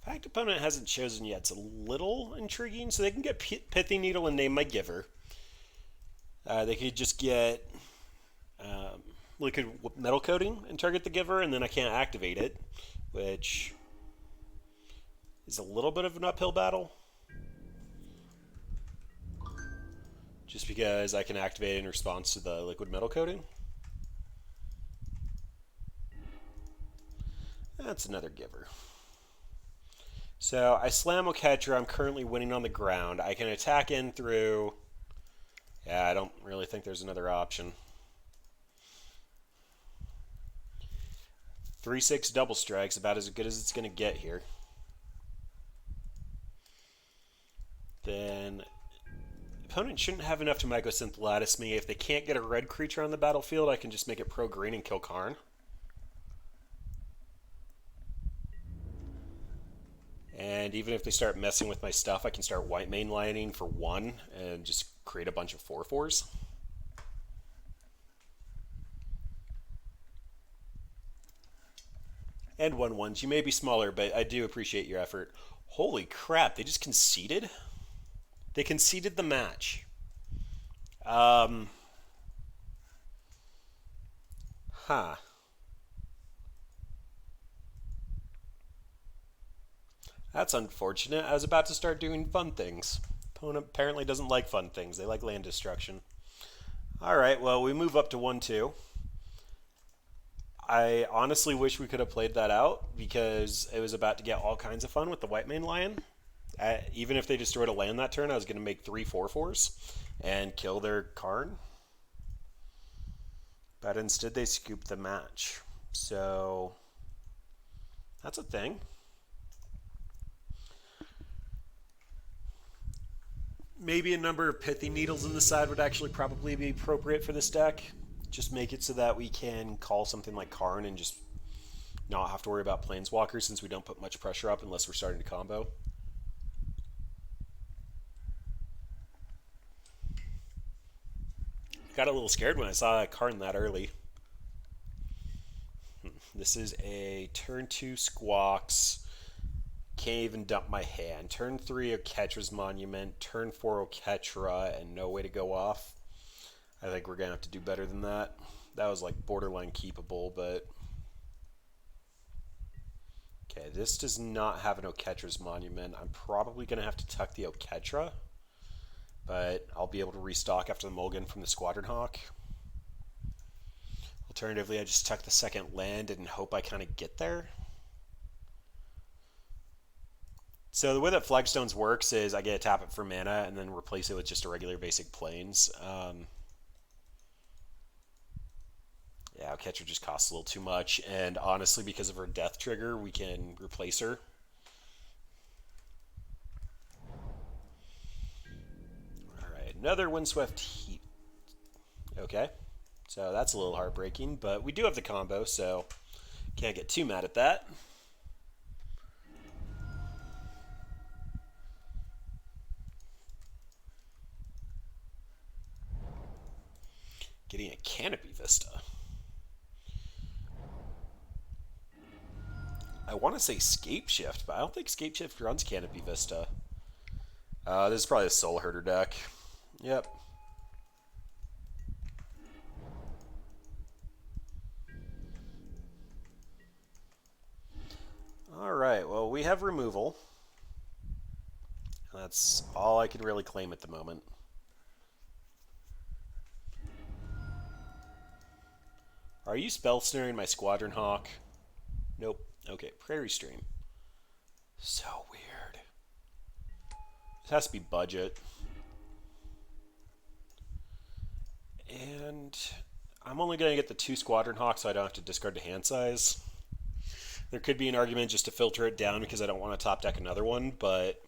Fact opponent hasn't chosen yet. It's a little intriguing. So they can get Pithy Needle and Name My Giver. They could just get Liquid Metal Coating and target the Giver, and then I can't activate it, which is a little bit of an uphill battle. Just because I can activate it in response to the Liquid Metal Coating. That's another Giver. So I slam Oketra. I'm currently winning on the ground. I can attack in through... Yeah, I don't really think there's another option. 3/6 double strikes, about as good as it's going to get here. Then opponent shouldn't have enough to Mycosynth Lattice me. If they can't get a red creature on the battlefield, I can just make it pro-green and kill Karn. And even if they start messing with my stuff, I can start white mainlining for 1 and just create a bunch of 4/4s. And 1/1s. You may be smaller, but I do appreciate your effort. Holy crap, they just conceded? They conceded the match. Huh. That's unfortunate. I was about to start doing fun things. Opponent apparently doesn't like fun things. They like land destruction. Alright, well, we move up to 1-2. I honestly wish we could have played that out because it was about to get all kinds of fun with the white main lion. Even if they destroyed a land that turn, I was going to make 3/4/4s and kill their Karn. But instead, they scooped the match. So that's a thing. Maybe a number of pithy needles in the side would actually probably be appropriate for this deck. Just make it so that we can call something like Karn and just not have to worry about Planeswalkers since we don't put much pressure up unless we're starting to combo. Got a little scared when I saw Karn that early. This is a turn 2 Squawks. Can't even dump my hand. Turn 3 Oketra's Monument. Turn 4 Oketra and no way to go off. I think we're going to have to do better than that. That was like borderline keepable, but... Okay, this does not have an Oketra's Monument. I'm probably going to have to tuck the Oketra, but I'll be able to restock after the mulligan from the Squadron Hawk. Alternatively, I just tuck the second land and hope I kind of get there. So the way that Flagstones works is I get to tap it for mana and then replace it with just a regular basic plains. Yeah, Oketra just costs a little too much, and honestly, because of her death trigger, we can replace her. Alright, another Windswept Heat. Okay, so that's a little heartbreaking, but we do have the combo, so can't get too mad at that. Getting a Canopy Vista. I want to say Scape Shift, but I don't think Scape Shift runs Canopy Vista. This is probably a Soul Herder deck. Yep. Alright, well, we have removal. That's all I can really claim at the moment. Are you spell snaring my Squadron Hawk? Nope. Okay, Prairie Stream. So weird. It has to be budget. And I'm only going to get the 2 Squadron Hawks so I don't have to discard the hand size. There could be an argument just to filter it down because I don't want to top deck another one, but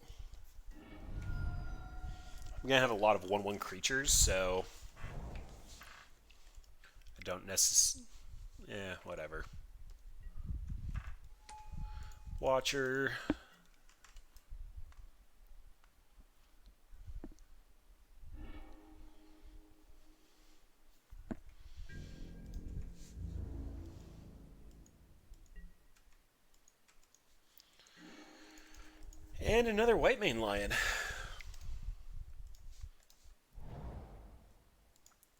I'm going to have a lot of 1/1 creatures, so I don't necessarily... whatever. Watcher. And another white main lion.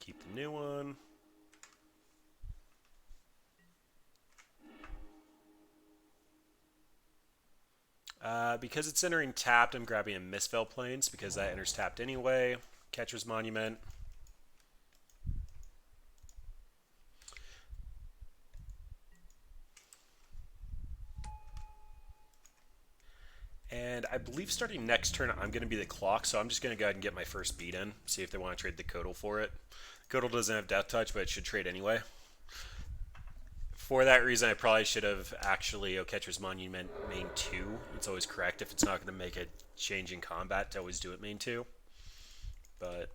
Keep the new one. Because it's entering tapped, I'm grabbing a Mistveil Plains because that enters tapped anyway. Catcher's Monument. And I believe starting next turn, I'm going to be the clock, so I'm just going to go ahead and get my first beat in, see if they want to trade the Codal for it. Codal doesn't have Death Touch, but it should trade anyway. For that reason, I probably should have actually Oketra's Monument main 2. It's always correct if it's not going to make a change in combat to always do it main 2. But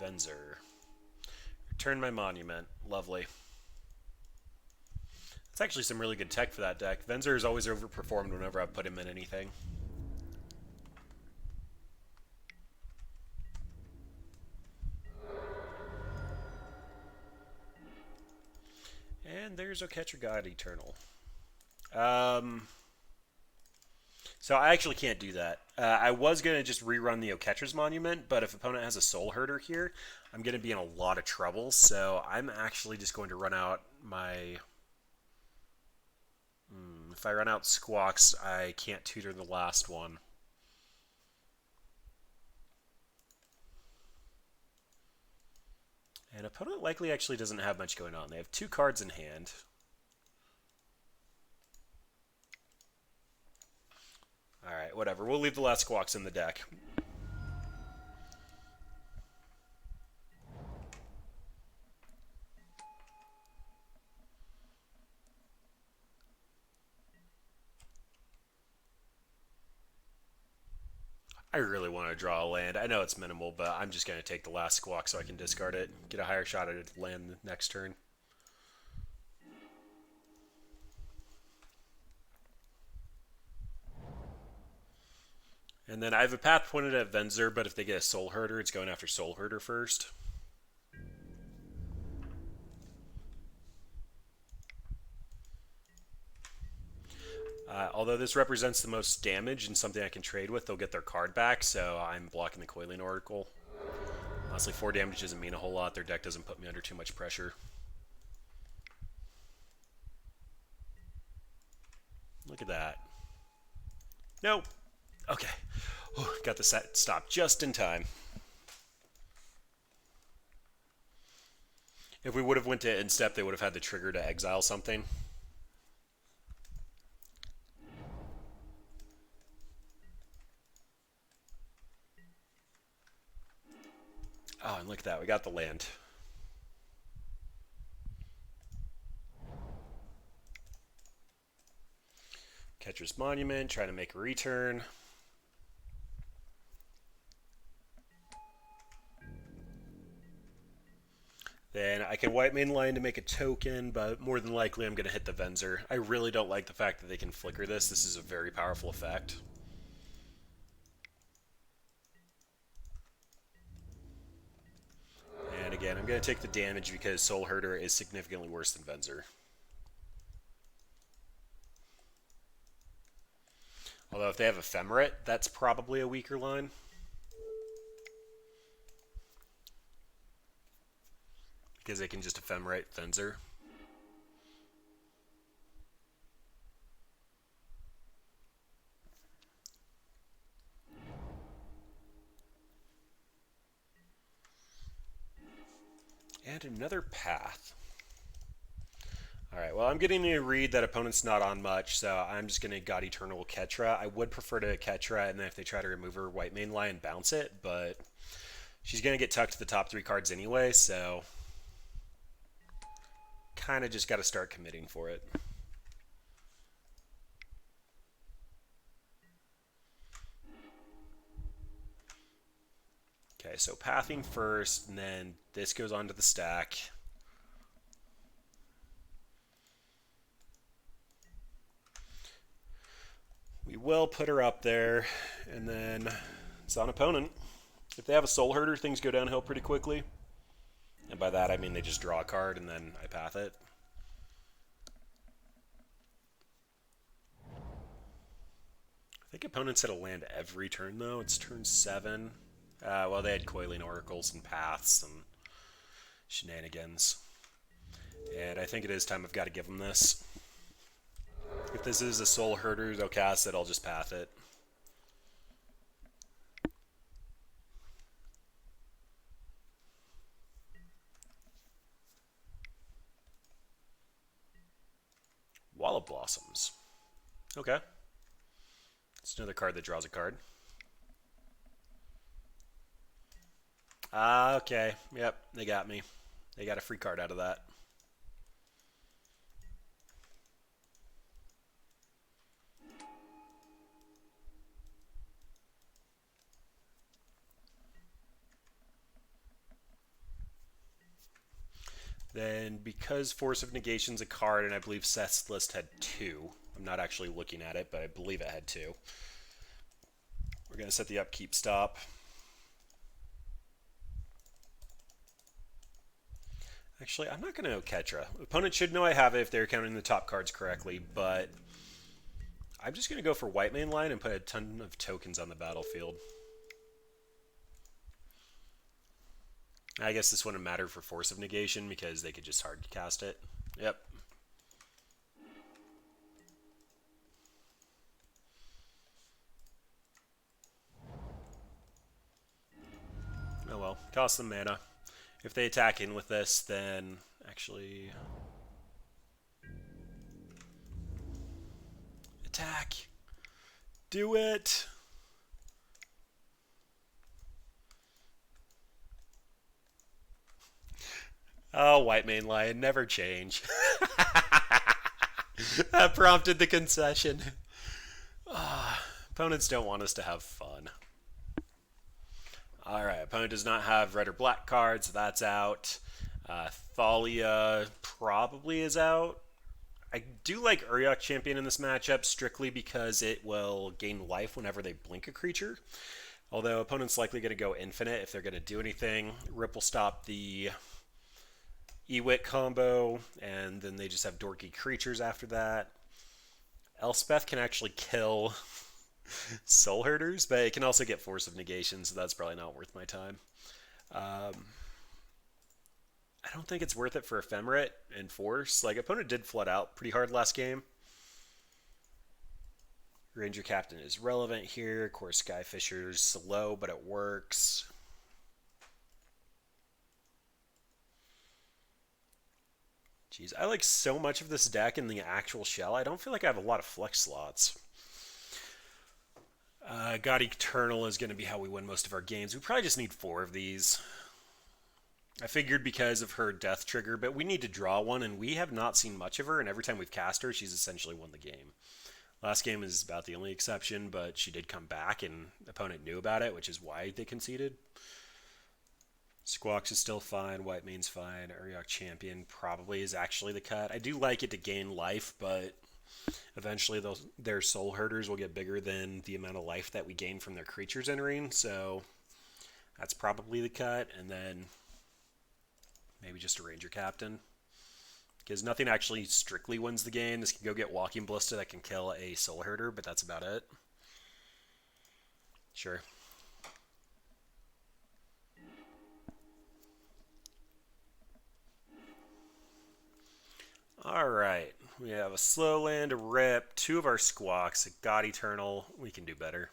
Venser. Return my Monument. Lovely. It's actually some really good tech for that deck. Venser is always overperformed whenever I put him in anything. And there's Oketra God Eternal. So I actually can't do that. I was going to just rerun the Oketra's Monument, but if opponent has a Soul Herder here, I'm going to be in a lot of trouble, so I'm actually just going to run out my... If I run out Squawks, I can't tutor the last one. And opponent likely actually doesn't have much going on. They have 2 cards in hand. Alright, whatever. We'll leave the last Squawks in the deck. I really want to draw a land. I know it's minimal, but I'm just going to take the last Squawk so I can discard it. Get a higher shot at a land next turn. And then I have a path pointed at Venzer, but if they get a Soul Herder, it's going after Soul Herder first. Although this represents the most damage and something I can trade with, they'll get their card back, so I'm blocking the Coiling Oracle. Honestly, 4 damage doesn't mean a whole lot. Their deck doesn't put me under too much pressure. Look at that. Nope. Okay. Got the set stopped just in time. If we would have went to end step, they would have had the trigger to exile something. Oh, and look at that. We got the land. Catcher's Monument, trying to make a return. Then I can white mainline to make a token, but more than likely I'm going to hit the Venzer. I really don't like the fact that they can flicker this. This is a very powerful effect. And again, I'm going to take the damage because Soul Herder is significantly worse than Venzer. Although if they have Ephemerate, that's probably a weaker line. Because they can just Ephemerate Venzer. And another path. Alright, well, I'm getting a read that opponent's not on much, so I'm just going to God Eternal Oketra. I would prefer to Oketra, and then if they try to remove her, white mainline, bounce it, but she's going to get tucked to the top 3 cards anyway, so kind of just got to start committing for it. Okay, so pathing first, and then this goes onto the stack. We will put her up there, and then it's on opponent. If they have a Soul Herder, things go downhill pretty quickly. And by that, I mean they just draw a card, and then I path it. I think opponents hit a land every turn, though. It's turn 7. Well, they had Coiling Oracles and paths and shenanigans. And I think it is time I've got to give them this. If this is a Soul Herder, they'll cast it, I'll just path it. Wall of Blossoms. Okay. It's another card that draws a card. Okay. Yep, they got me. They got a free card out of that. Then, because Force of Negation's a card, and I believe Seth's list had 2. I'm not actually looking at it, but I believe it had 2. We're going to set the upkeep stop. Actually, I'm not going to Oketra. Opponent should know I have it if they're counting the top cards correctly, but I'm just going to go for white main line and put a ton of tokens on the battlefield. I guess this wouldn't matter for Force of Negation because they could just hard cast it. Yep. Oh well, cost them mana. If they attack in with this, then actually... Attack! Do it! Oh, white main lion, never change. That prompted the concession. Opponents don't want us to have fun. Alright, opponent does not have red or black cards, so that's out. Thalia probably is out. I do like Uriok Champion in this matchup strictly because it will gain life whenever they blink a creature. Although opponent's likely going to go infinite if they're going to do anything. Rip will stop the Ewit combo, and then they just have dorky creatures after that. Elspeth can actually kill Soul Herders, but it can also get Force of Negation, so that's probably not worth my time. I don't think it's worth it for Ephemerate and Force. Like, opponent did flood out pretty hard last game. Ranger Captain is relevant here. Of course, Skyfisher's slow, but it works. Jeez, I like so much of this deck in the actual shell. I don't feel like I have a lot of flex slots. God Eternal is going to be how we win most of our games. We probably just need 4 of these. I figured because of her death trigger, but we need to draw one, and we have not seen much of her, and every time we've cast her, she's essentially won the game. Last game is about the only exception, but she did come back, and the opponent knew about it, which is why they conceded. Squawks is still fine, White Main's fine, Uriok Champion probably is actually the cut. I do like it to gain life, but eventually their Soul Herders will get bigger than the amount of life that we gain from their creatures entering, so that's probably the cut, and then maybe just a Ranger Captain. Because nothing actually strictly wins the game. This can go get Walking Ballista that can kill a Soul Herder, but that's about it. Sure. Alright. We have a Slow Land, a Rip, 2 of our Squawks, a God Eternal. We can do better.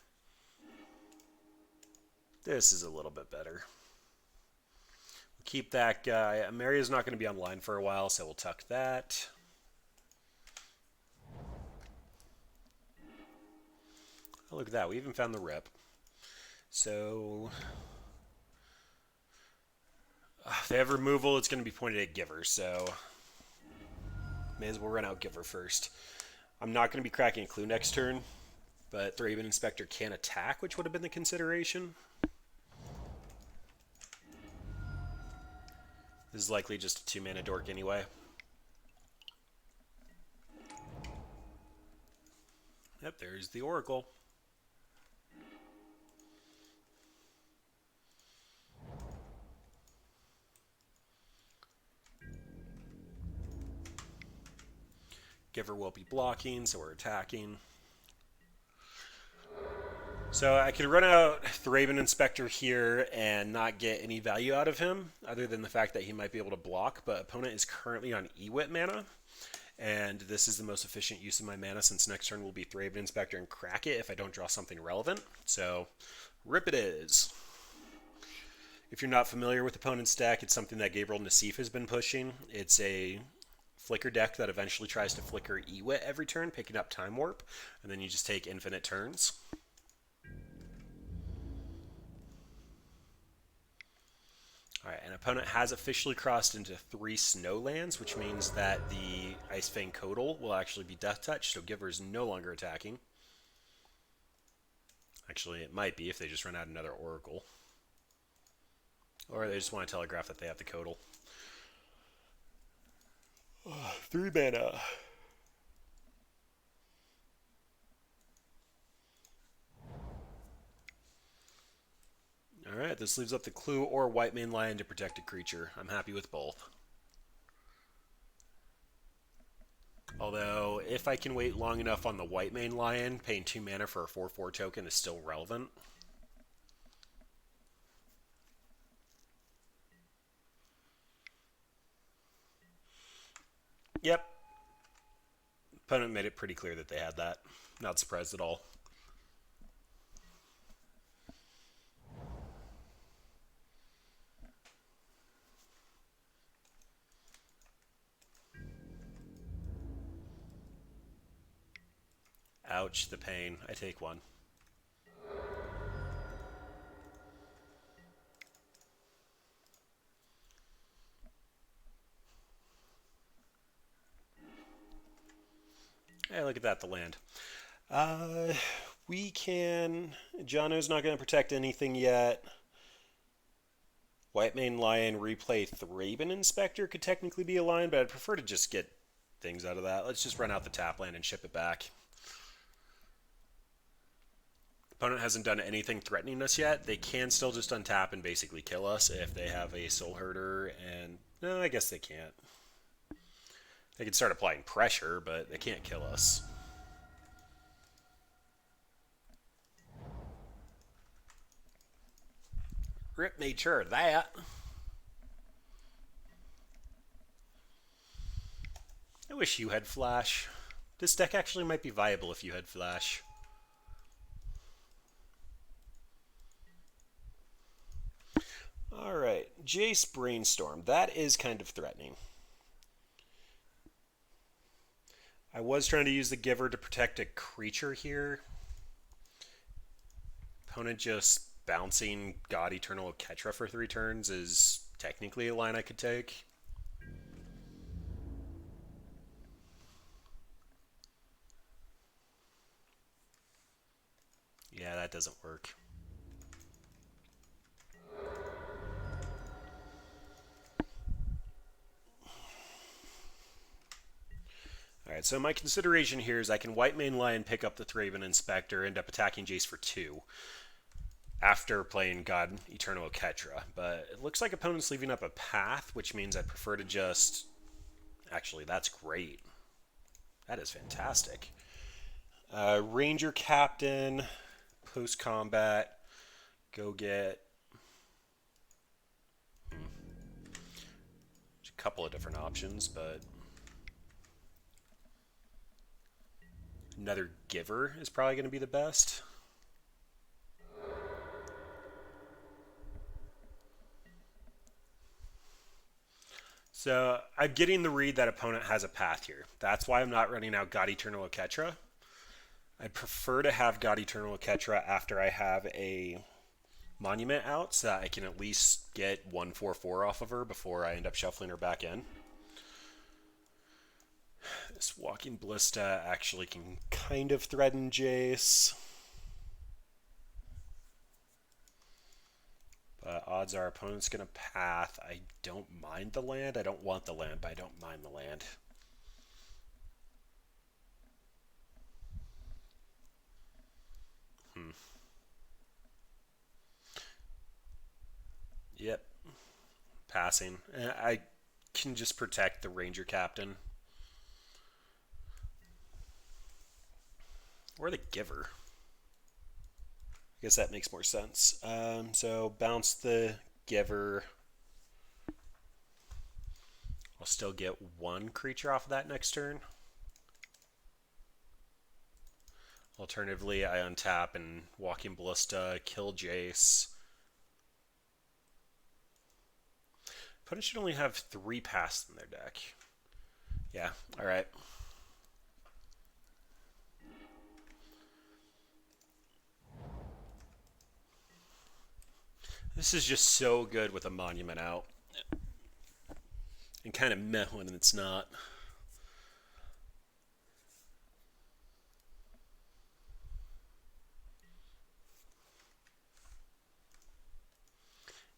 This is a little bit better. Keep that guy. Amaria's not going to be online for a while, so we'll tuck that. Oh, look at that. We even found the Rip. So, if they have removal, it's going to be pointed at Giver, so may as well run out Giver first. I'm not going to be cracking a Clue next turn, but Thraben Inspector can attack, which would have been the consideration. This is likely just a 2-mana dork anyway. Yep, there's the Oracle. Giver will be blocking, so we're attacking. So I could run out Thraben Inspector here and not get any value out of him, other than the fact that he might be able to block, but opponent is currently on Ewit mana, and this is the most efficient use of my mana since next turn will be Thraben Inspector and crack it if I don't draw something relevant. So, rip it is. If you're not familiar with opponent's deck, it's something that Gabriel Nassif has been pushing. It's a flicker deck that eventually tries to flicker Ewit every turn, picking up Time Warp, and then you just take infinite turns. Alright, an opponent has officially crossed into 3 Snowlands, which means that the Icefang Codal will actually be Death Touch, so Giver is no longer attacking. Actually, it might be if they just run out another Oracle. Or they just want to telegraph that they have the Codal. 3 mana. Alright, this leaves up the Clue or White Mane Lion to protect a creature. I'm happy with both. Although, if I can wait long enough on the white main lion, paying 2 mana for a 4/4 token is still relevant. Yep. Opponent made it pretty clear that they had that. Not surprised at all. Ouch, the pain. I take one. Hey, look at that, the land. We can... Jono's not going to protect anything yet. White Mane Lion replay Thraben Inspector could technically be a line, but I'd prefer to just get things out of that. Let's just run out the tap land and ship it back. Opponent hasn't done anything threatening us yet. They can still just untap and basically kill us if they have a Soul Herder, and... No, I guess they can't. They can start applying pressure, but they can't kill us. Rip made sure of that. I wish you had Flash. This deck actually might be viable if you had Flash. Alright, Jace Brainstorm. That is kind of threatening. I was trying to use the Giver to protect a creature here. Opponent just bouncing God Eternal Oketra for 3 turns is technically a line I could take. Yeah, that doesn't work. Alright, so my consideration here is I can White Mane Lion, pick up the Thraben Inspector, end up attacking Jace for 2 after playing God Eternal Oketra. But it looks like opponent's leaving up a path, which means I'd prefer to just... Actually, that's great. That is fantastic. Ranger Captain, post-combat, go get... There's a couple of different options, but... Another Giver is probably going to be the best. So I'm getting the read that opponent has a path here. That's why I'm not running out God Eternal Oketra. I prefer to have God Eternal Oketra after I have a Monument out so that I can at least get 1/4/4 off of her before I end up shuffling her back in. This Walking Ballista actually can kind of threaten Jace. But odds are opponent's going to path. I don't mind the land. I don't want the land, but I don't mind the land. Yep. Passing. I can just protect the Ranger Captain. Or the Giver. I guess that makes more sense. So bounce the Giver. I'll still get 1 creature off of that next turn. Alternatively, I untap and Walking Ballista, kill Jace. Opponent should only have 3 paths in their deck. Yeah, alright. This is just so good with a Monument out. And kind of meh when it's not.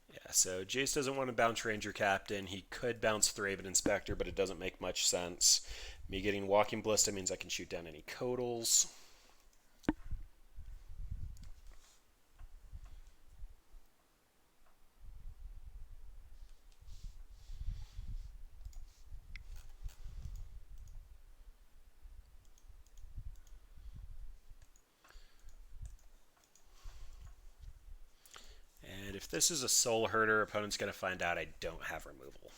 Yeah, so Jace doesn't want to bounce Ranger Captain. He could bounce Thraben Inspector, but it doesn't make much sense. Me getting Walking Ballista means I can shoot down any Codals. If this is a soul herder, opponent's going to find out I don't have removal.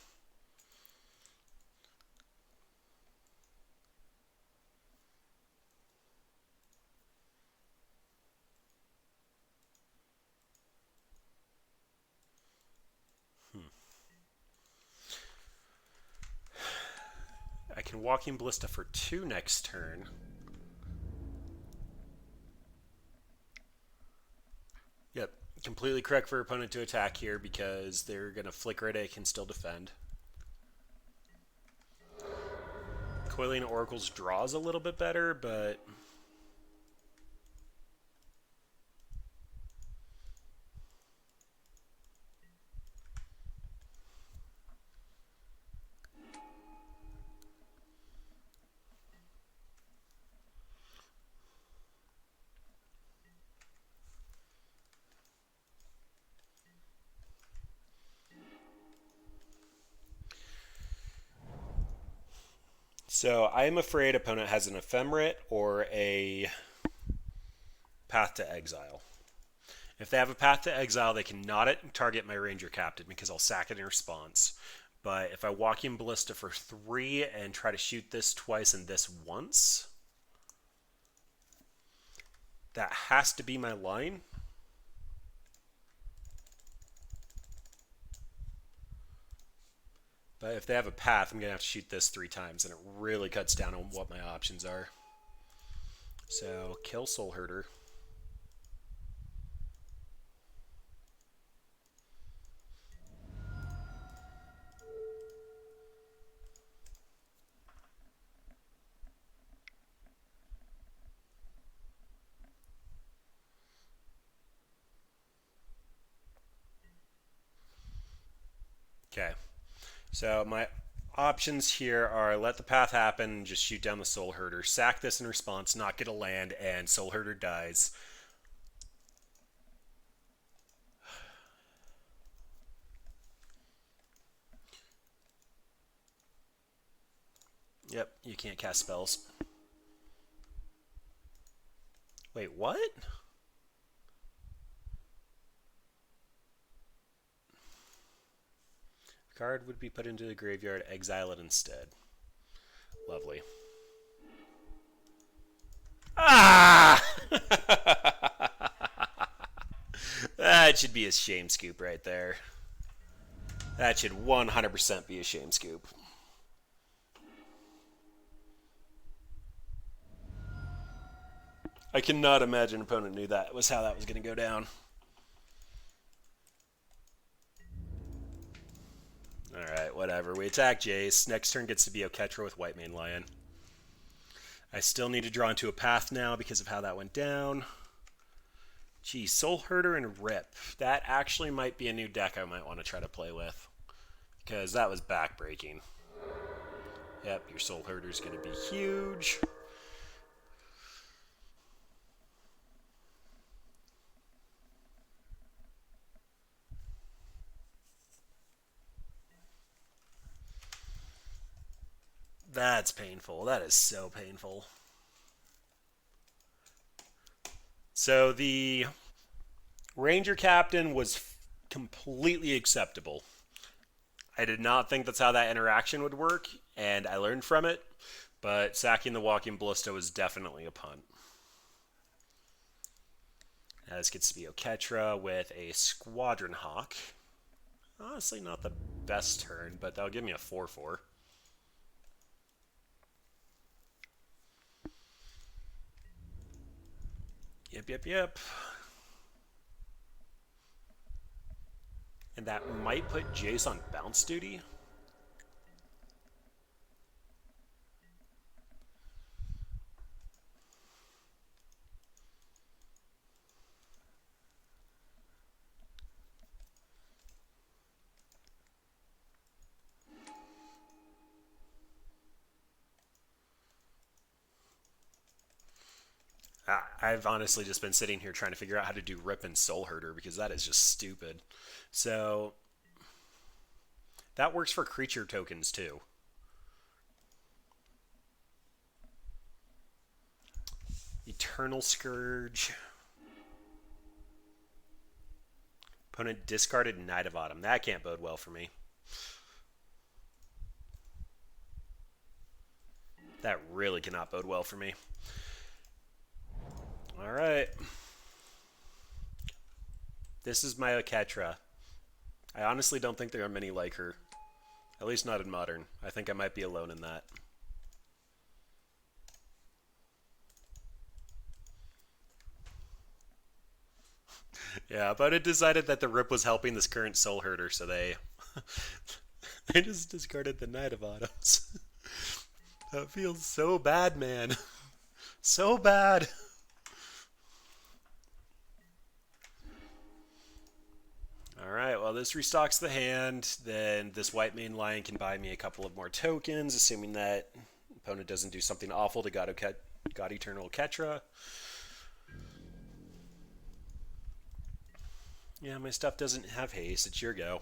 I can Walking Ballista for 2 next turn. Yep, completely correct for opponent to attack here because they're going to flicker it, it can still defend. Coiling Oracle's draws a little bit better, but... So I am afraid opponent has an Ephemerate or a Path to Exile. If they have a Path to Exile, they cannot target my Ranger Captain because I'll sack it in response. But if I Walking Ballista for 3 and try to shoot this twice and this once, that has to be my line. But if they have a path, I'm going to have to shoot this 3 times, and it really cuts down on what my options are. So, kill Soul Herder. Okay. So my options here are let the path happen, just shoot down the Soul Herder, sack this in response, not get a land, and Soul Herder dies. Yep, you can't cast spells. Wait, what? Card would be put into the graveyard, exile it instead. Lovely. Ah! That should be a shame scoop right there. That should 100% be a shame scoop. I cannot imagine an opponent knew that was how that was going to go down. Alright, whatever. We attack Jace. Next turn gets to be Oketra with White Mane Lion. I still need to draw into a path now because of how that went down. Gee, Soul Herder and Rip. That actually might be a new deck I might want to try to play with. Because that was backbreaking. Yep, your Soul Herder's going to be huge. That's painful. That is so painful. So the Ranger Captain was completely acceptable. I did not think that's how that interaction would work, and I learned from it, but sacking the Walking Ballista was definitely a punt. Now this gets to be Oketra with a Squadron Hawk. Honestly, not the best turn, but that'll give me a 4/4. Yep. And that might put Jace on bounce duty. I've honestly just been sitting here trying to figure out how to do Rip and Soul Herder because that is just stupid. So that works for creature tokens too. Eternal Scourge. Opponent discarded Knight of Autumn. That can't bode well for me. That really cannot bode well for me. All right. This is my Oketra. I honestly don't think there are many like her. At least not in Modern. I think I might be alone in that. Yeah, but it decided that the Rip was helping this current Soul Herder, so they they just discarded the Knight of Autumns. That feels so bad, man. So bad. Alright, well this restocks the hand, then this white main lion can buy me a couple of more tokens, assuming that opponent doesn't do something awful to God Eternal Oketra. Yeah, my stuff doesn't have haste, it's your go.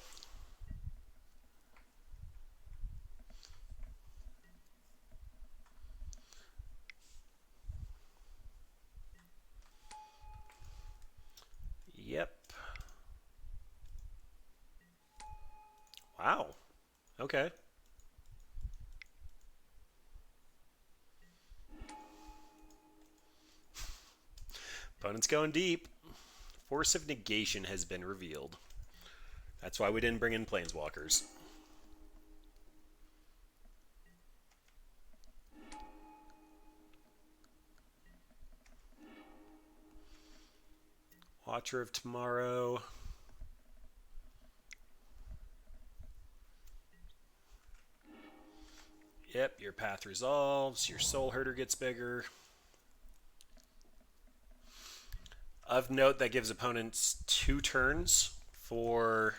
Yep. Wow. Okay. Opponent's going deep. Force of Negation has been revealed. That's why we didn't bring in Planeswalkers. Watcher of Tomorrow. Yep, your path resolves, your Soul Herder gets bigger. Of note, that gives opponents 2 turns for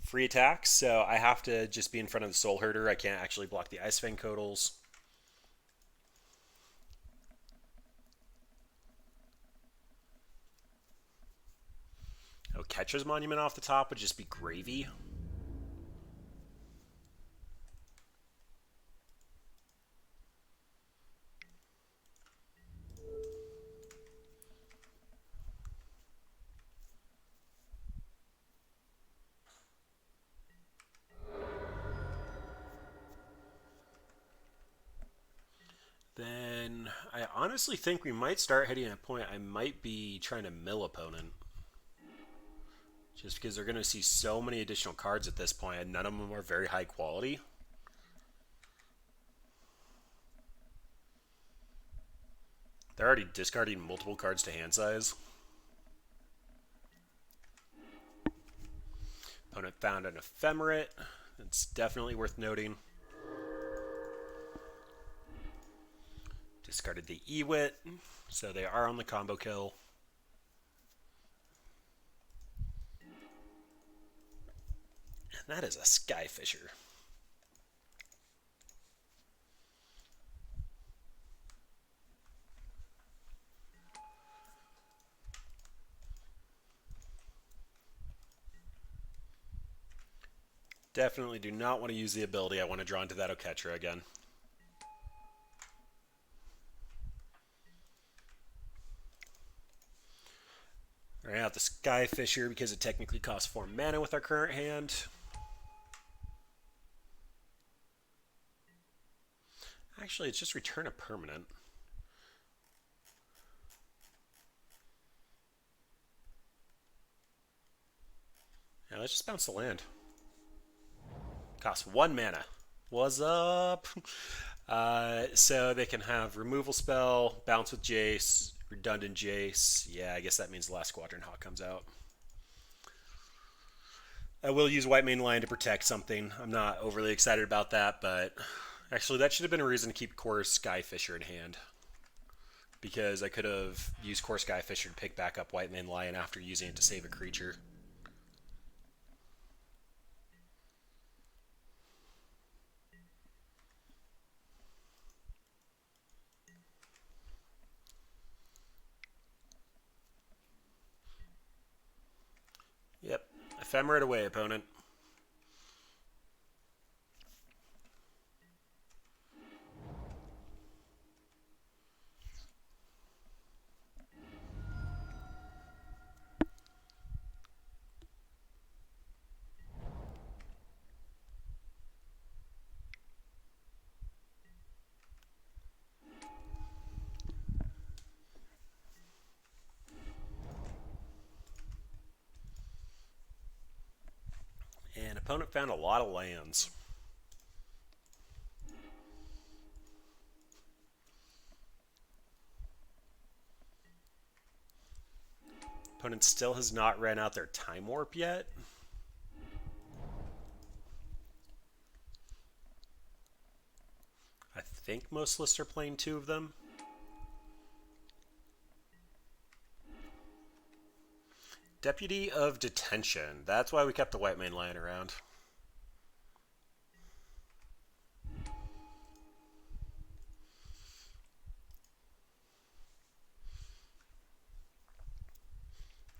free attacks, so I have to just be in front of the Soul Herder. I can't actually block the Ice Fang Codals. Oh, Ketra's Monument off the top would just be gravy. Then I honestly think we might start hitting a point I might be trying to mill opponent. Just because they're going to see so many additional cards at this point, and none of them are very high quality. They're already discarding multiple cards to hand size. Opponent found an Ephemerate. It's definitely worth noting. Discarded the Ewit, so they are on the combo kill. And that is a Skyfisher. Definitely do not want to use the ability. I want to draw into that Oketra again. Right out the Skyfisher because it technically costs 4 mana with our current hand. Actually, it's just return a permanent. Yeah, let's just bounce the land. Costs 1 mana. What's up? So they can have removal spell, bounce with Jace, redundant Jace. Yeah, I guess that means the last Squadron Hawk comes out. I will use White Mane Lion to protect something. I'm not overly excited about that, but actually that should have been a reason to keep Core Skyfisher in hand. Because I could have used Core Skyfisher to pick back up White Mane Lion after using it to save a creature. Yep. Ephemerate away, opponent. Opponent found a lot of lands. Opponent still has not ran out their Time Warp yet. I think most lists are playing 2 of them. Deputy of Detention. That's why we kept the White Mane lying around.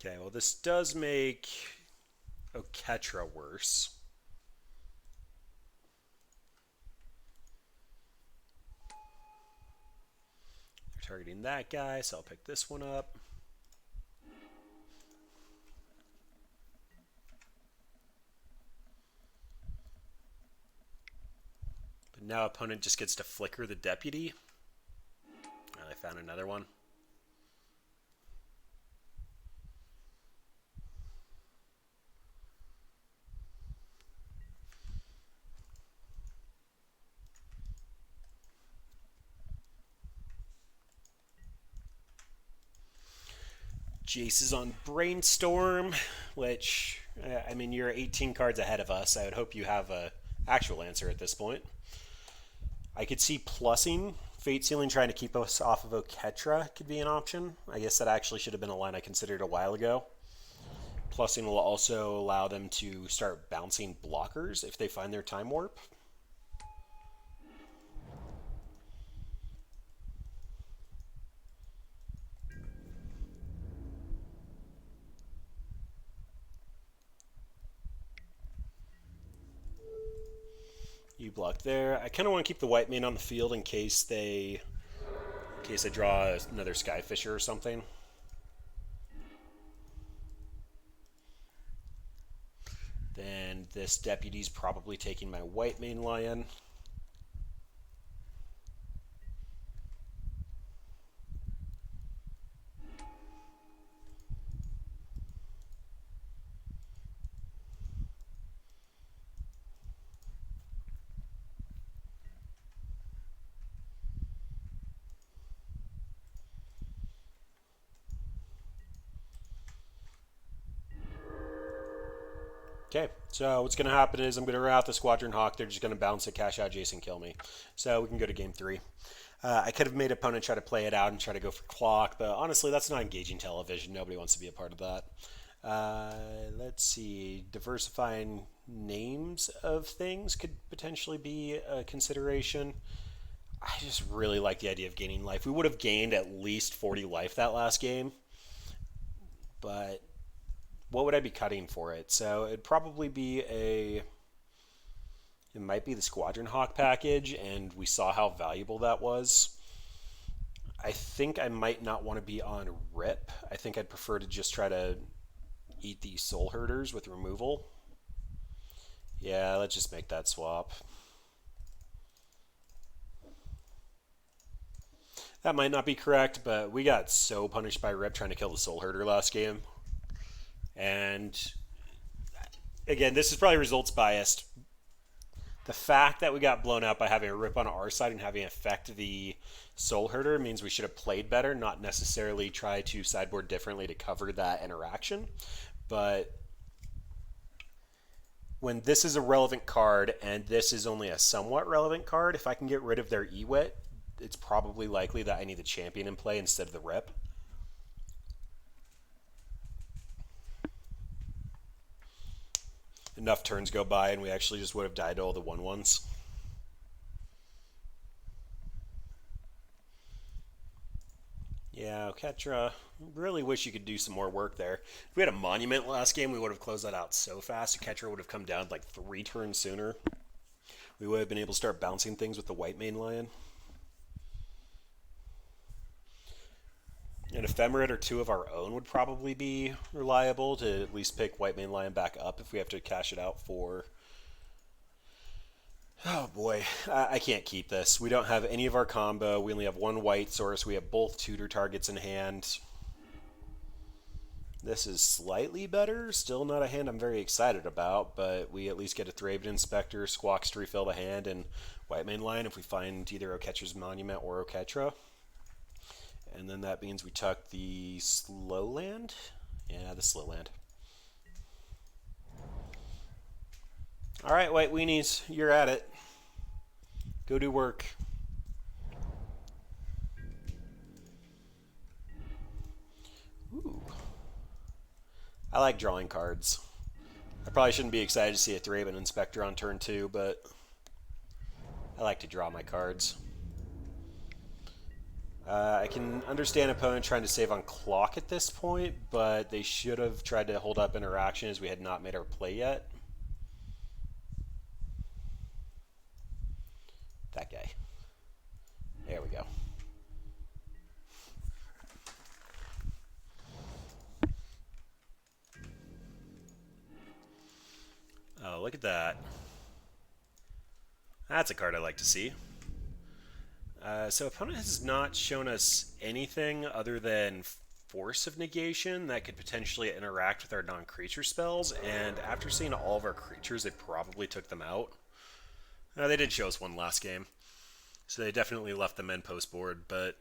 Okay, well this does make Oketra worse. They're targeting that guy, so I'll pick this one up. But now opponent just gets to flicker the deputy. I found another one. Jace is on Brainstorm, which, I mean, you're 18 cards ahead of us. I would hope you have an actual answer at this point. I could see plussing. Fate Sealing trying to keep us off of Oketra could be an option. I guess that actually should have been a line I considered a while ago. Plussing will also allow them to start bouncing blockers if they find their Time Warp. You block there. I kind of want to keep the White Mane on the field in case they draw another Skyfisher or something. Then this Deputy's probably taking my White Mane Lion. Okay, so what's going to happen is I'm going to run out the Squadron Hawk. They're just going to bounce it, cash out Jason, kill me. So we can go to game 3. I could have made opponent try to play it out and try to go for clock, but honestly, that's not engaging television. Nobody wants to be a part of that. Let's see. Diversifying names of things could potentially be a consideration. I just really like the idea of gaining life. We would have gained at least 40 life that last game, but what would I be cutting for it? So it'd probably be it might be the Squadron Hawk package, and we saw how valuable that was. I think I might not want to be on Rip. I think I'd prefer to just try to eat these Soul Herders with removal. Yeah, let's just make that swap. That might not be correct, but we got so punished by Rip trying to kill the Soul Herder last game. And again, this is probably results biased. The fact that we got blown out by having a Rip on our side and having it affect the Soul Herder means we should have played better, not necessarily try to sideboard differently to cover that interaction. But when this is a relevant card and this is only a somewhat relevant card, if I can get rid of their Ewit, it's probably likely that I need the champion in play instead of the Rip. Enough turns go by and we actually just would have died to all the 1/1s. Yeah, Oketra, really wish you could do some more work there. If we had a monument last game, we would have closed that out so fast. Oketra would have come down like 3 turns sooner. We would have been able to start bouncing things with the White Mane Lion. An Ephemerate or 2 of our own would probably be reliable to at least pick White Mane Lion back up if we have to cash it out for... Oh boy, I can't keep this. We don't have any of our combo. We only have 1 white source. We have both tutor targets in hand. This is slightly better. Still not a hand I'm very excited about, but we at least get a Thraben Inspector, Squawks to refill the hand, and White Main Line if we find either Oketra's Monument or Oketra. And then that means we tuck the slow land. Yeah, the slow land. All right, White Weenies, you're at it. Go do work. Ooh. I like drawing cards. I probably shouldn't be excited to see a Thraben Inspector on turn 2, but I like to draw my cards. I can understand opponent trying to save on clock at this point, but they should have tried to hold up interaction as we had not made our play yet. That guy. There we go. Oh, look at that. That's a card I like to see. So opponent has not shown us anything other than Force of Negation that could potentially interact with our non-creature spells, and after seeing all of our creatures, they probably took them out. They did show us one last game, so they definitely left them in post board, but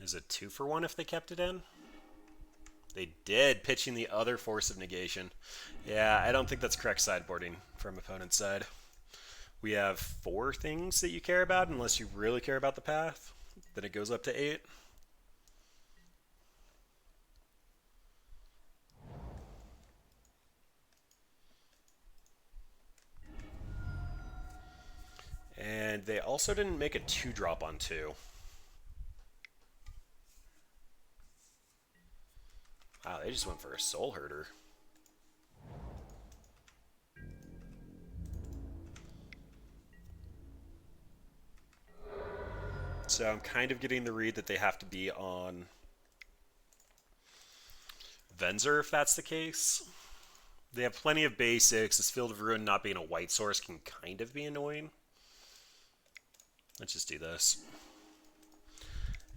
is it 2-for-1 if they kept it in? They did, pitching the other Force of Negation. Yeah, I don't think that's correct sideboarding from opponent's side. We have 4 things that you care about, unless you really care about the path. Then it goes up to 8. And they also didn't make a 2-drop on 2. Wow, they just went for a Soul Herder. So I'm kind of getting the read that they have to be on Venser if that's the case. They have plenty of basics. This Field of Ruin not being a white source can kind of be annoying. Let's just do this.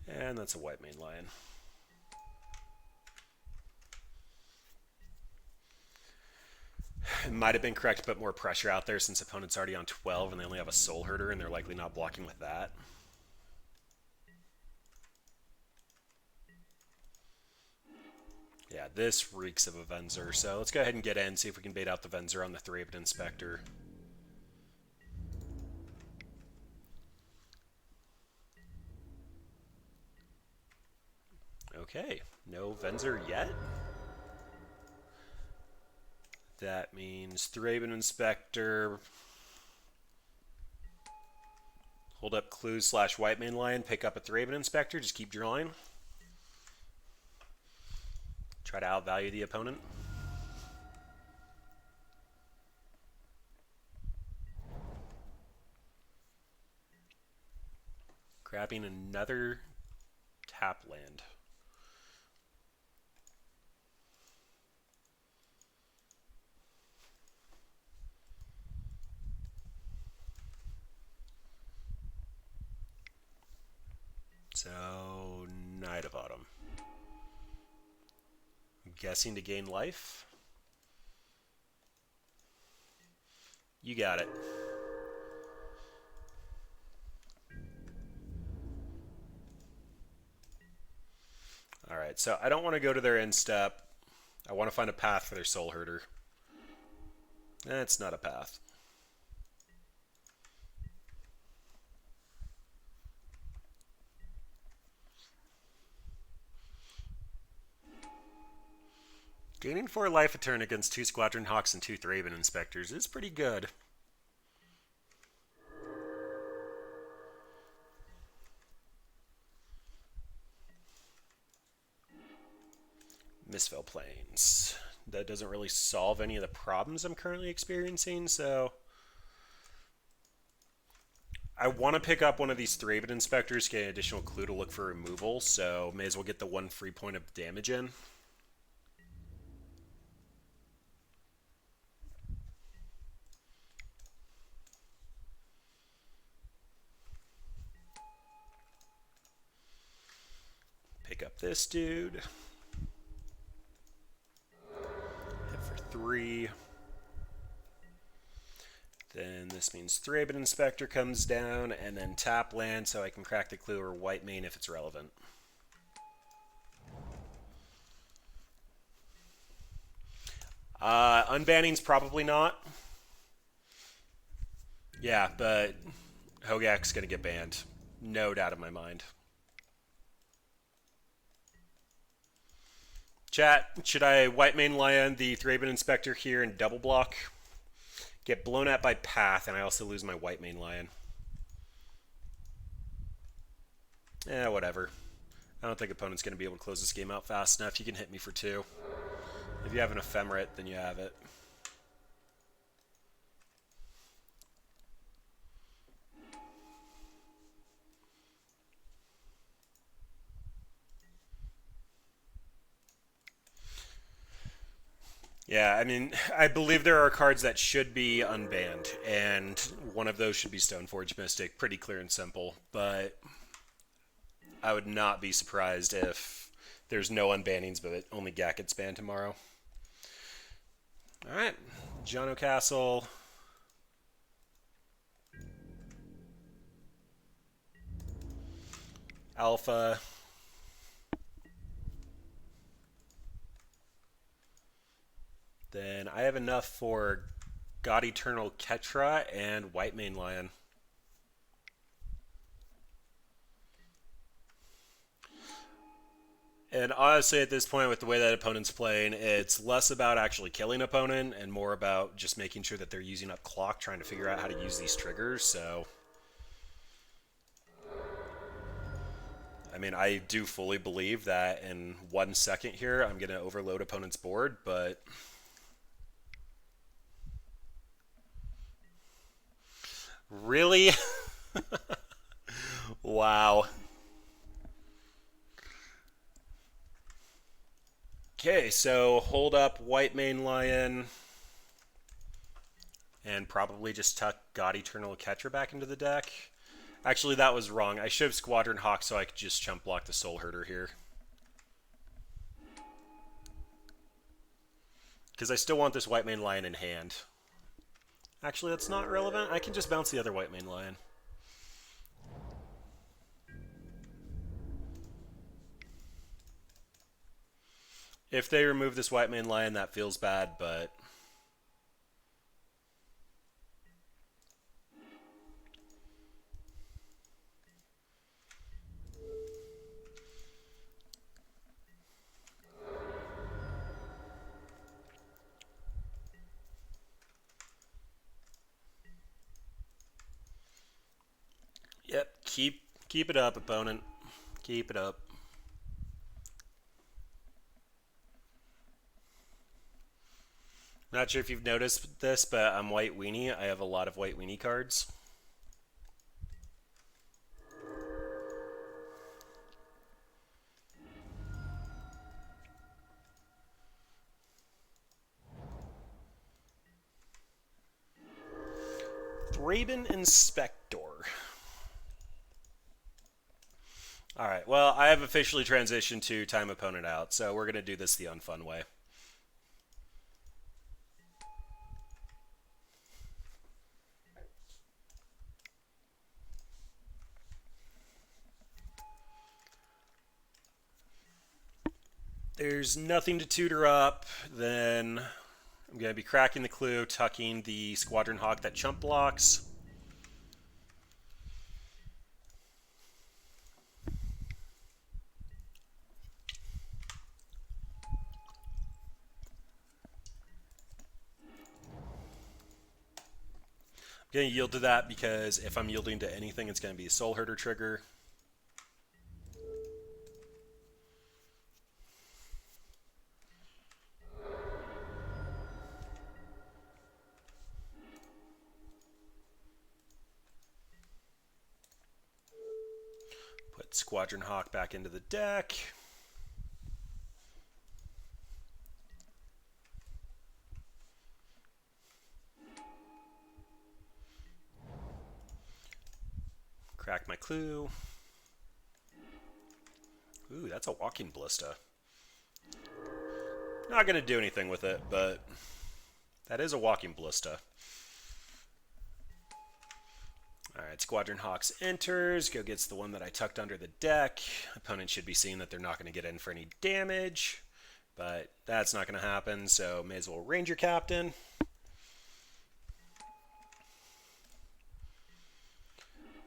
And that's a White Main Lion. It might have been correct to put more pressure out there since opponent's already on 12 and they only have a Soul Herder and they're likely not blocking with that. Yeah, this reeks of a Venser, so let's go ahead and get in, see if we can bait out the Venser on the Thraben Inspector. Okay, no Venser yet. That means Thraben Inspector, hold up clues / White Main Lion, pick up a Thraben Inspector, just keep drawing. Try to outvalue the opponent. Grabbing another tap land. So, Knight of Autumn. I'm guessing to gain life. You got it. Alright, so I don't want to go to their end step. I want to find a path for their Soul Herder. That's not a path. Gaining 4 life a turn against 2 Squadron Hawks and 2 Thraben Inspectors is pretty good. Mistville Plains. That doesn't really solve any of the problems I'm currently experiencing, so I want to pick up one of these Thraben Inspectors, get an additional clue to look for removal, so may as well get the 1 free point of damage in. Pick pick up this dude. Hit for 3. Then this means Thraben Inspector comes down, and then tap land so I can crack the clue or white mane if it's relevant. Unbanning's probably not. Yeah, but Hogak's going to get banned. No doubt in my mind. Chat, should I white mane Lion the Thraben Inspector here and double block? Get blown at by Path, and I also lose my white mane Lion. Whatever. I don't think opponent's going to be able to close this game out fast enough. You can hit me for 2. If you have an Ephemerate, then you have it. Yeah, I mean, I believe there are cards that should be unbanned, and one of those should be Stoneforge Mystic. Pretty clear and simple, but I would not be surprised if there's no unbannings, but only Gak gets banned tomorrow. All right, Jono Castle. Alpha. Then I have enough for God Eternal Ketra and White Mane Lion. And honestly, at this point, with the way that opponent's playing, it's less about actually killing opponent and more about just making sure that they're using up clock, trying to figure out how to use these triggers. So, I mean, I do fully believe that in 1 second here, I'm going to overload opponent's board, but really? Wow. Okay, so hold up White Mane Lion and probably just tuck God Eternal Catcher back into the deck. Actually, that was wrong. I should have Squadron Hawk so I could just chump block the Soul Herder here. Because I still want this White Mane Lion in hand. Actually, that's not relevant. I can just bounce the other White Mane Lion. If they remove this White Mane Lion, that feels bad, but yep, keep it up, opponent. Keep it up. Not sure if you've noticed this, but I'm White Weenie. I have a lot of White Weenie cards. Thraben Inspector. Alright, well, I have officially transitioned to time opponent out, so we're going to do this the unfun way. There's nothing to tutor up, then I'm going to be cracking the clue, tucking the Squadron Hawk that chump blocks. I'm going to yield to that because if I'm yielding to anything, it's going to be a Soul Herder trigger. Put Squadron Hawk back into the deck. Crack my clue. Ooh, that's a walking ballista. Not going to do anything with it, but that is a walking ballista. Alright, Squadron Hawks enters. Go gets the one that I tucked under the deck. Opponent should be seeing that they're not going to get in for any damage. But that's not going to happen, so may as well Ranger Captain.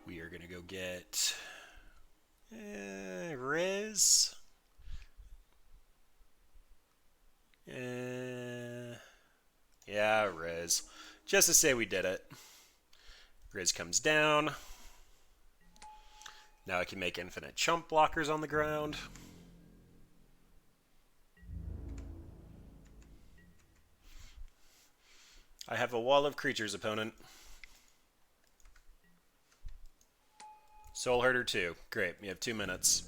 We are going to go get Riz. Yeah, Riz. Just to say we did it. Riz comes down. Now I can make infinite chump blockers on the ground. I have a wall of creatures, opponent. Soul Herder 2. Great, you have 2 minutes.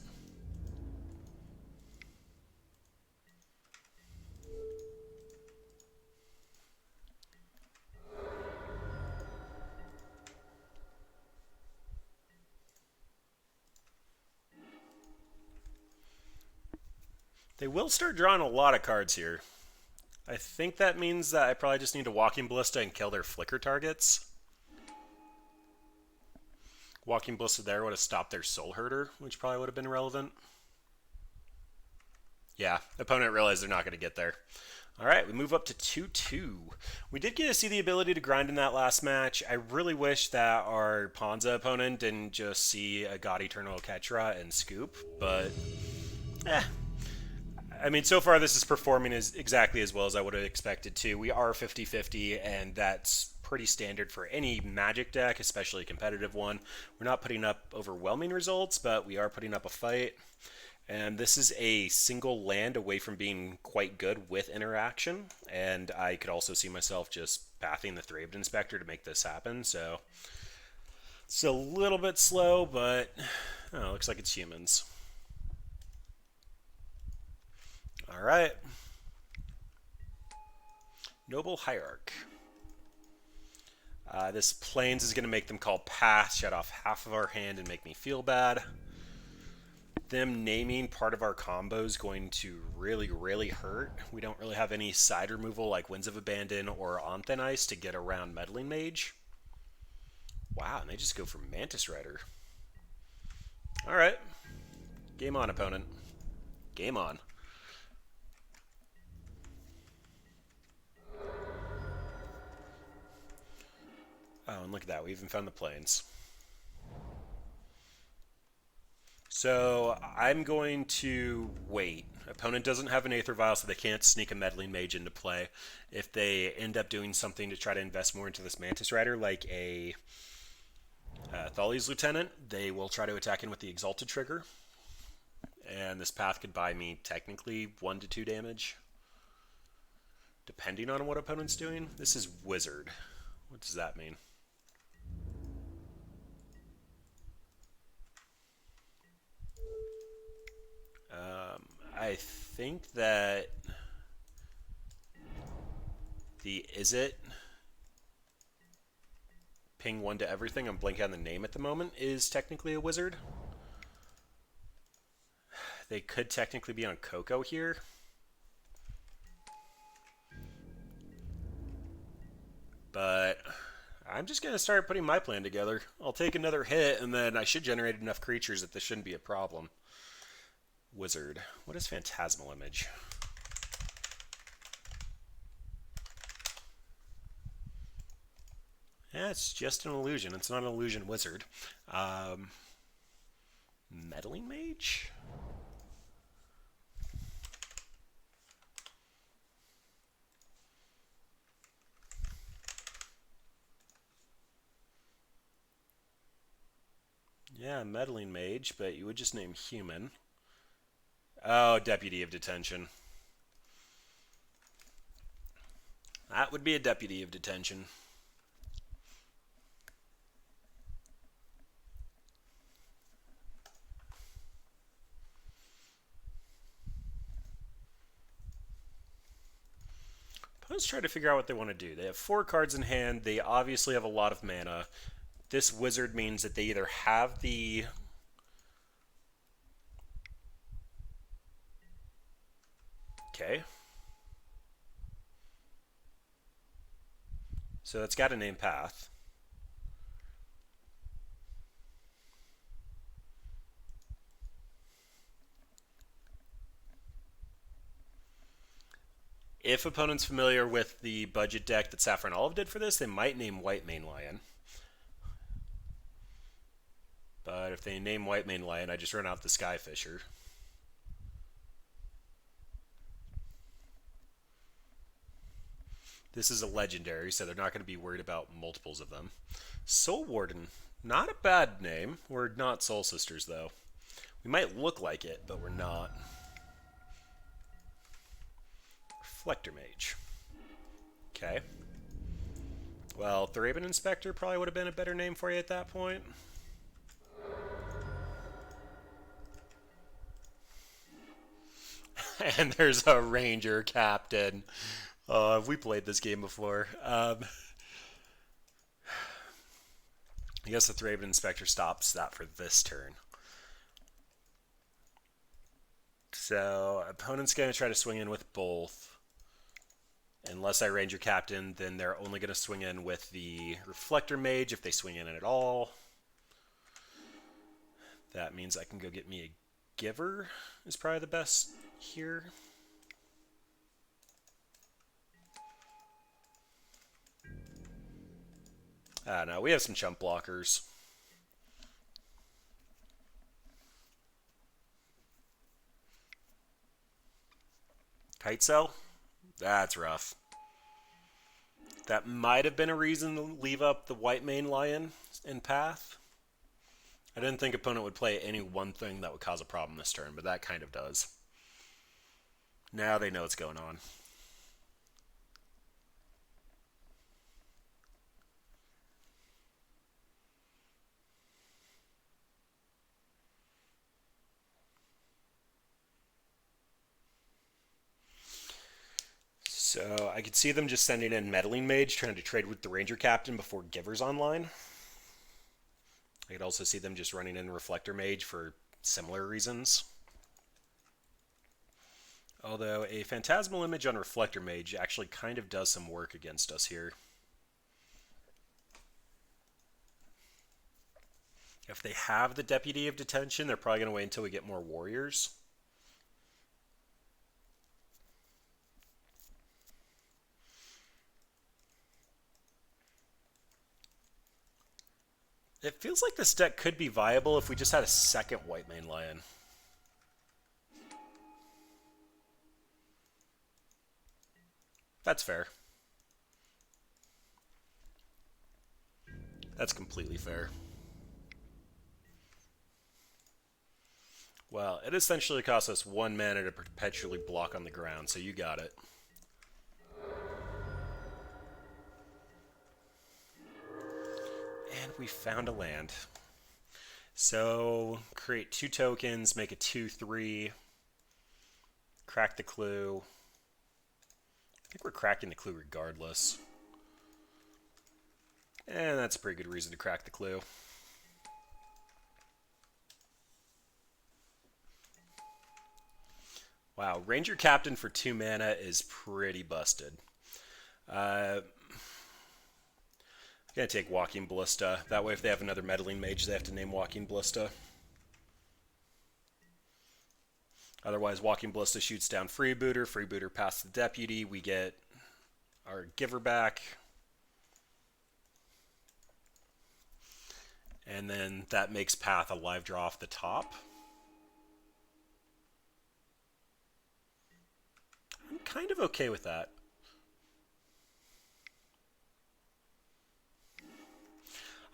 They will start drawing a lot of cards here. I think that means that I probably just need to Walking Ballista and kill their flicker targets. Walking Ballista there would have stopped their Soul Herder, which probably would have been relevant. Yeah, opponent realized they're not going to get there. Alright, we move up to 2-2. We did get to see the ability to grind in that last match. I really wish that our Ponza opponent didn't just see a God Eternal Oketra and scoop, but I mean, so far this is performing exactly as well as I would have expected to. We are 50-50, and that's pretty standard for any Magic deck, especially a competitive one. We're not putting up overwhelming results, but we are putting up a fight. And this is a single land away from being quite good with interaction, and I could also see myself just pathing the Thraved Inspector to make this happen, so it's a little bit slow, but looks like it's humans. Alright. Noble Hierarch. This Plains is going to make them call pass, shut off half of our hand, and make me feel bad. Them naming part of our combo is going to really, really hurt. We don't really have any side removal like Winds of Abandon or On Thin Ice to get around Meddling Mage. Wow, and they just go for Mantis Rider. Alright. Game on, opponent. Game on. Oh, and look at that. We even found the Plains. So I'm going to wait. Opponent doesn't have an Aether Vial, so they can't sneak a Meddling Mage into play. If they end up doing something to try to invest more into this Mantis Rider, like a Thali's Lieutenant, they will try to attack in with the Exalted trigger. And this path could buy me technically 1 to 2 damage, depending on what opponent's doing. This is Wizard. What does that mean? I think that the Is It ping 1 to everything, I'm blanking on the name at the moment, is technically a wizard. They could technically be on Coco here. But I'm just going to start putting my plan together. I'll take another hit, and then I should generate enough creatures that this shouldn't be a problem. Wizard. What is Phantasmal Image? Yeah, it's just an illusion. It's not an illusion wizard. Meddling Mage? Yeah, Meddling Mage, but you would just name human. Oh, Deputy of Detention. That would be a Deputy of Detention. Let's try to figure out what they want to do. They have 4 cards in hand. They obviously have a lot of mana. This wizard means that they either have the So it's got a name path. If opponent's familiar with the budget deck that Saffron Olive did for this, they might name White Mane Lion. But if they name White Mane Lion, I just run out the Skyfisher. This is a legendary, so they're not going to be worried about multiples of them. Soul Warden, not a bad name. We're not Soul Sisters, though. We might look like it, but we're not. Reflector Mage. Okay. Well, Thraben Inspector probably would have been a better name for you at that point. And there's a Ranger Captain. Have we played this game before? I guess the Thraben Inspector stops that for this turn. So, opponent's going to try to swing in with both. Unless I Ranger Captain, then they're only going to swing in with the Reflector Mage if they swing in at all. That means I can go get me a Giver, is probably the best here. No, we have some chump blockers. Kite Cell? That's rough. That might have been a reason to leave up the White Mane Lion in path. I didn't think opponent would play any one thing that would cause a problem this turn, but that kind of does. Now they know what's going on. So I could see them just sending in Meddling Mage, trying to trade with the Ranger Captain before Giver's online. I could also see them just running in Reflector Mage for similar reasons. Although a Phantasmal Image on Reflector Mage actually kind of does some work against us here. If they have the Deputy of Detention, they're probably going to wait until we get more warriors. It feels like this deck could be viable if we just had a second White Mane Lion. That's fair. That's completely fair. Well, it essentially costs us 1 mana to perpetually block on the ground, so you got it. And we found a land. So, create 2 tokens, make a 2/3, crack the clue. I think we're cracking the clue regardless. And that's a pretty good reason to crack the clue. Wow, Ranger Captain for 2 mana is pretty busted. I'm going to take Walking Ballista. That way if they have another Meddling Mage, they have to name Walking Ballista. Otherwise, Walking Ballista shoots down Freebooter. Freebooter past the Deputy. We get our Giver back. And then that makes Path a live draw off the top. I'm kind of okay with that.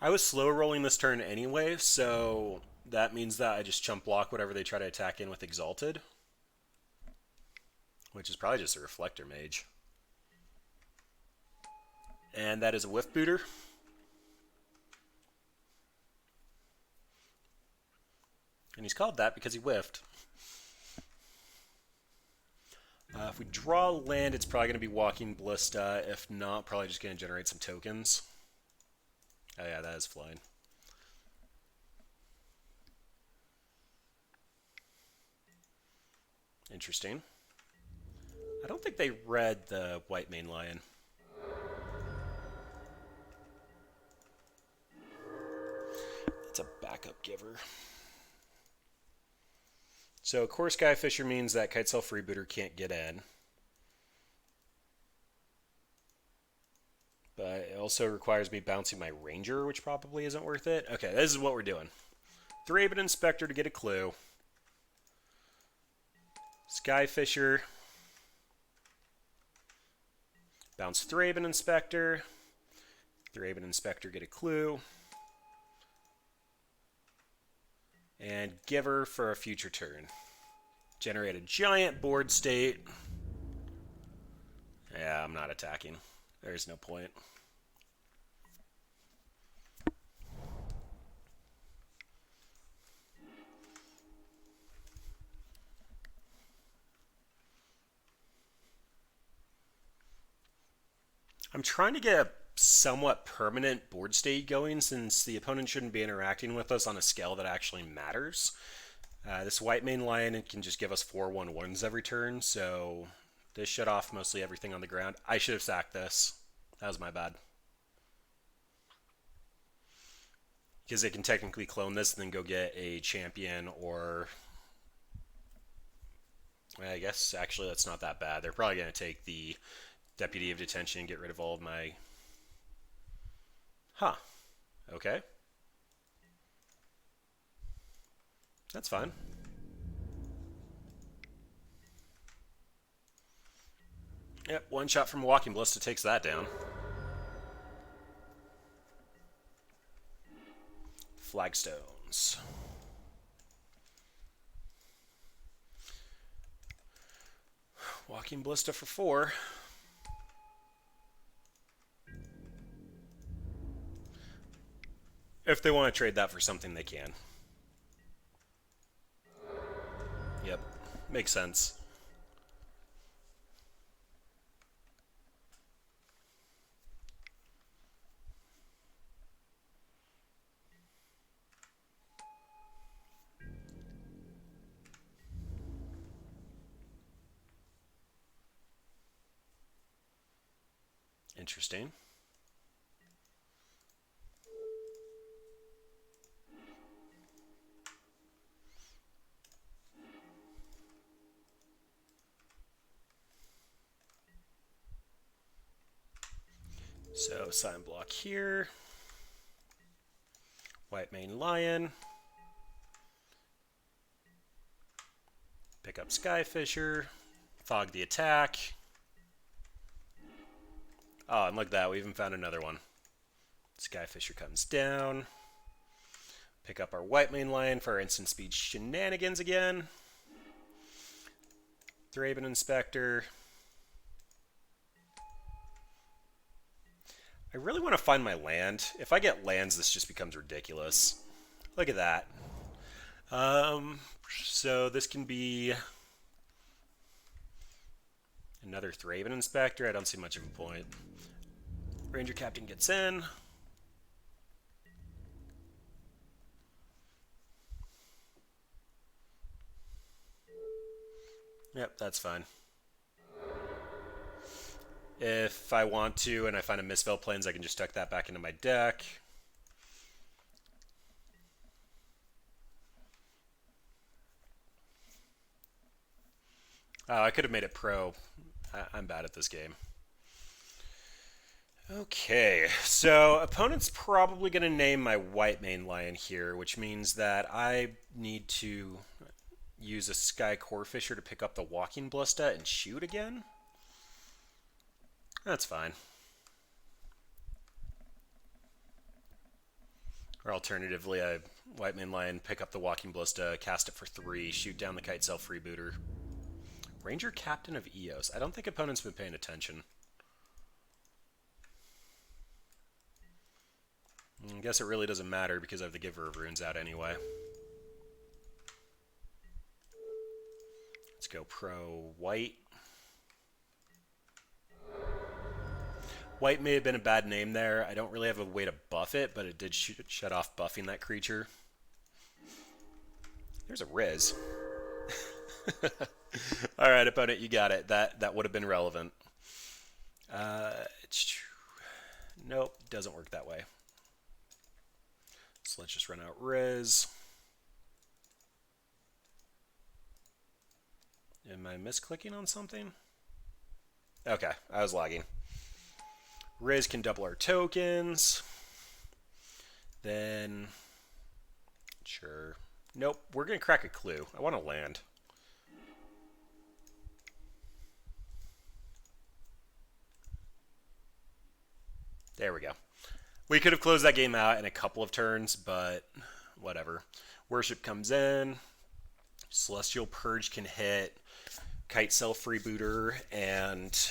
I was slow rolling this turn anyway, so that means that I just chump block whatever they try to attack in with Exalted. Which is probably just a Reflector Mage. And that is a Whiff Booter. And he's called that because he whiffed. If we draw land, it's probably going to be Walking Ballista. If not, probably just going to generate some tokens. Oh yeah, that is flying. Interesting. I don't think they read the White Mane Lion. It's a backup giver. So Core Skyfisher means that Kitesail Freebooter can't get in. But it also requires me bouncing my Ranger, which probably isn't worth it. Okay, this is what we're doing. Thraben Inspector to get a clue. Skyfisher. Bounce Thraben Inspector. Thraben Inspector get a clue. And Giver for a future turn. Generate a giant board state. Yeah, I'm not attacking. There's no point. I'm trying to get a somewhat permanent board state going since the opponent shouldn't be interacting with us on a scale that actually matters. This white main lion can just give us 4/1/1s every turn, so this shut off mostly everything on the ground. I should have sacked this. That was my bad. Because they can technically clone this and then go get a champion, or I guess actually that's not that bad. They're probably going to take the Deputy of Detention and get rid of all of my... Huh. Okay. That's fine. Yep, one shot from a Walking Ballista takes that down. Flagstones. Walking Ballista for 4. If they want to trade that for something, they can. Yep, makes sense. Interesting. So sign block here. White main lion. Pick up Skyfisher. Fog the attack. Oh, and look at that. We even found another one. Skyfisher comes down. Pick up our white main lion for our instant speed shenanigans again. Thraben Inspector. I really want to find my land. If I get lands, this just becomes ridiculous. Look at that. So this can be another Thraben Inspector. I don't see much of a point. Ranger Captain gets in. Yep, that's fine. If I want to and I find a Misspell Plains, I can just tuck that back into my deck. Oh, I could have made it pro. I'm bad at this game. Okay, so opponent's probably going to name my white main lion here, which means that I need to use a Sky Core Fisher to pick up the Walking Ballista and shoot again. That's fine. Or alternatively, I white main lion, pick up the Walking Ballista, cast it for 3, shoot down the Kitesail Freebooter. Ranger Captain of Eos. I don't think opponents have been paying attention. I guess it really doesn't matter because I have the Giver of Runes out anyway. Let's go pro white. White may have been a bad name there. I don't really have a way to buff it, but it did shut off buffing that creature. There's a Riz. Alright, opponent, you got it. That would have been relevant. It's true. Nope, doesn't work that way. So let's just run out Riz. Am I misclicking on something? Okay, I was lagging. Riz can double our tokens. Then, sure. Nope, we're going to crack a clue. I want to land. There we go. We could have closed that game out in a couple of turns, but whatever. Worship comes in. Celestial Purge can hit. Kite Self Freebooter and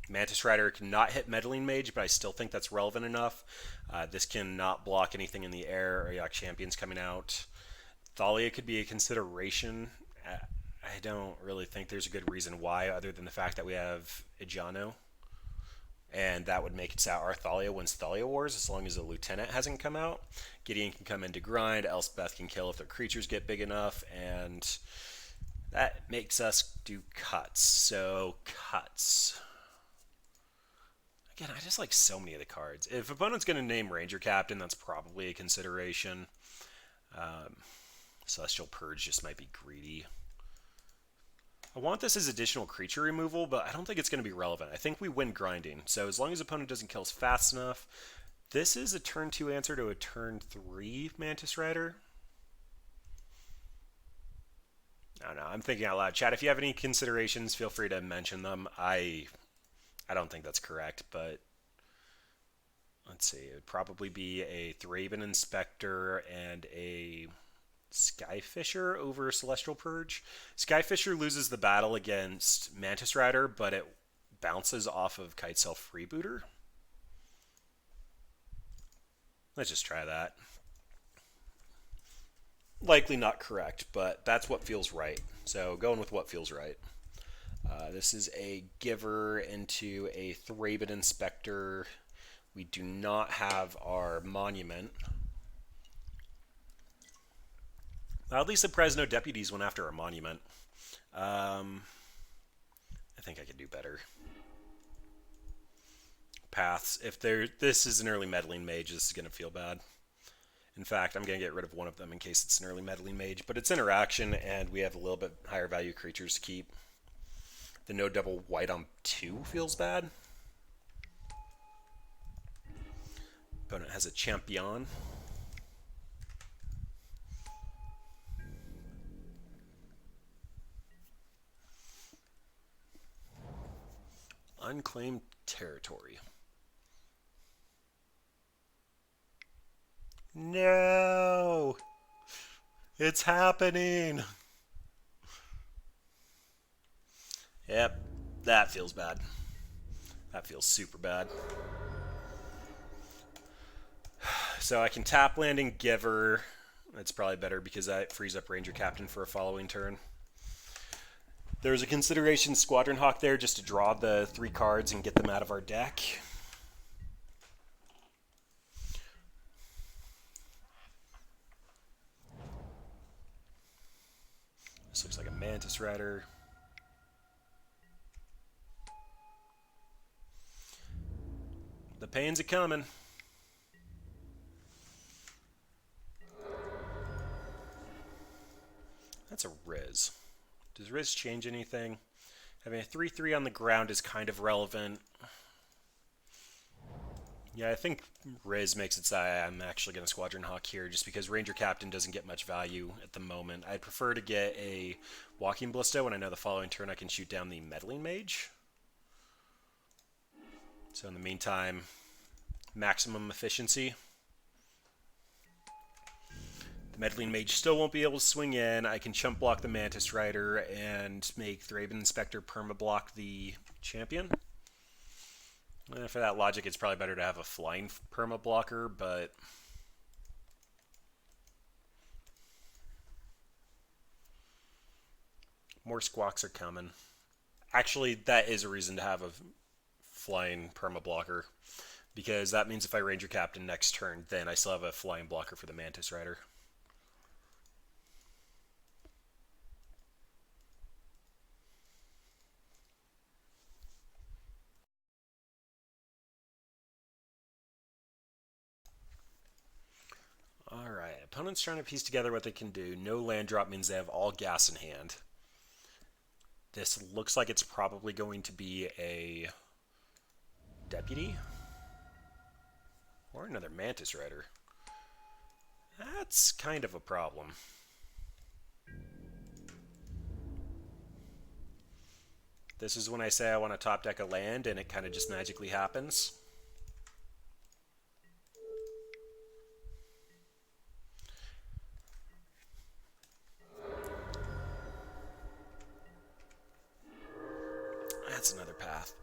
Mantis Rider cannot hit Meddling Mage, but I still think that's relevant enough. This cannot block anything in the air. Ayak Champion's coming out. Thalia could be a consideration. I don't really think there's a good reason why, other than the fact that we have Ijano. And that would make it so our Thalia wins Thalia Wars as long as the Lieutenant hasn't come out. Gideon can come in to grind. Elspeth can kill if their creatures get big enough. And that makes us do cuts. So, cuts. Again, I just like so many of the cards. If opponent's going to name Ranger Captain, that's probably a consideration. Celestial Purge just might be greedy. I want this as additional creature removal, but I don't think it's going to be relevant. I think we win grinding. So as long as opponent doesn't kill us fast enough, this is a turn 2 answer to a turn 3 Mantis Rider. I don't know. I'm thinking out loud. Chat, if you have any considerations, feel free to mention them. I don't think that's correct, but let's see. It would probably be a Thraben Inspector and a Skyfisher over Celestial Purge. Skyfisher loses the battle against Mantis Rider, but it bounces off of Kite Self Freebooter. Let's just try that. Likely not correct, but that's what feels right. So going with what feels right. This is a Giver into a Thraben Inspector. We do not have our Monument. At least the Presno deputies went after a monument. I think I could do better. Paths. If this is an early meddling mage, this is going to feel bad. In fact, I'm going to get rid of one of them in case it's an early meddling mage. But it's interaction, and we have a little bit higher value creatures to keep. The no double white on 2 feels bad. Opponent has a champion. Unclaimed territory. No! It's happening! Yep, that feels bad. That feels super bad. So I can tap landing Giver. That's probably better because that frees up Ranger Captain for a following turn. There's a consideration Squadron Hawk there just to draw the 3 cards and get them out of our deck. This looks like a Mantis Rider. The pain's a-coming. That's a Riz. Does Riz change anything? Having a 3/3 on the ground is kind of relevant. Yeah, I think Riz makes it so I'm actually going to Squadron Hawk here just because Ranger Captain doesn't get much value at the moment. I'd prefer to get a Walking Ballista when I know the following turn I can shoot down the Meddling Mage. So in the meantime, maximum efficiency. The Meddling Mage still won't be able to swing in. I can chump block the Mantis Rider and make Thraben Inspector permablock the champion. For that logic, it's probably better to have a flying permablocker, but more squawks are coming. Actually, that is a reason to have a flying permablocker, because that means if I Ranger Captain next turn, then I still have a flying blocker for the Mantis Rider. Alright, opponent's trying to piece together what they can do. No land drop means they have all gas in hand. This looks like it's probably going to be a Deputy. Or another Mantis Rider. That's kind of a problem. This is when I say I want to top deck a land and it kind of just magically happens. That's another path.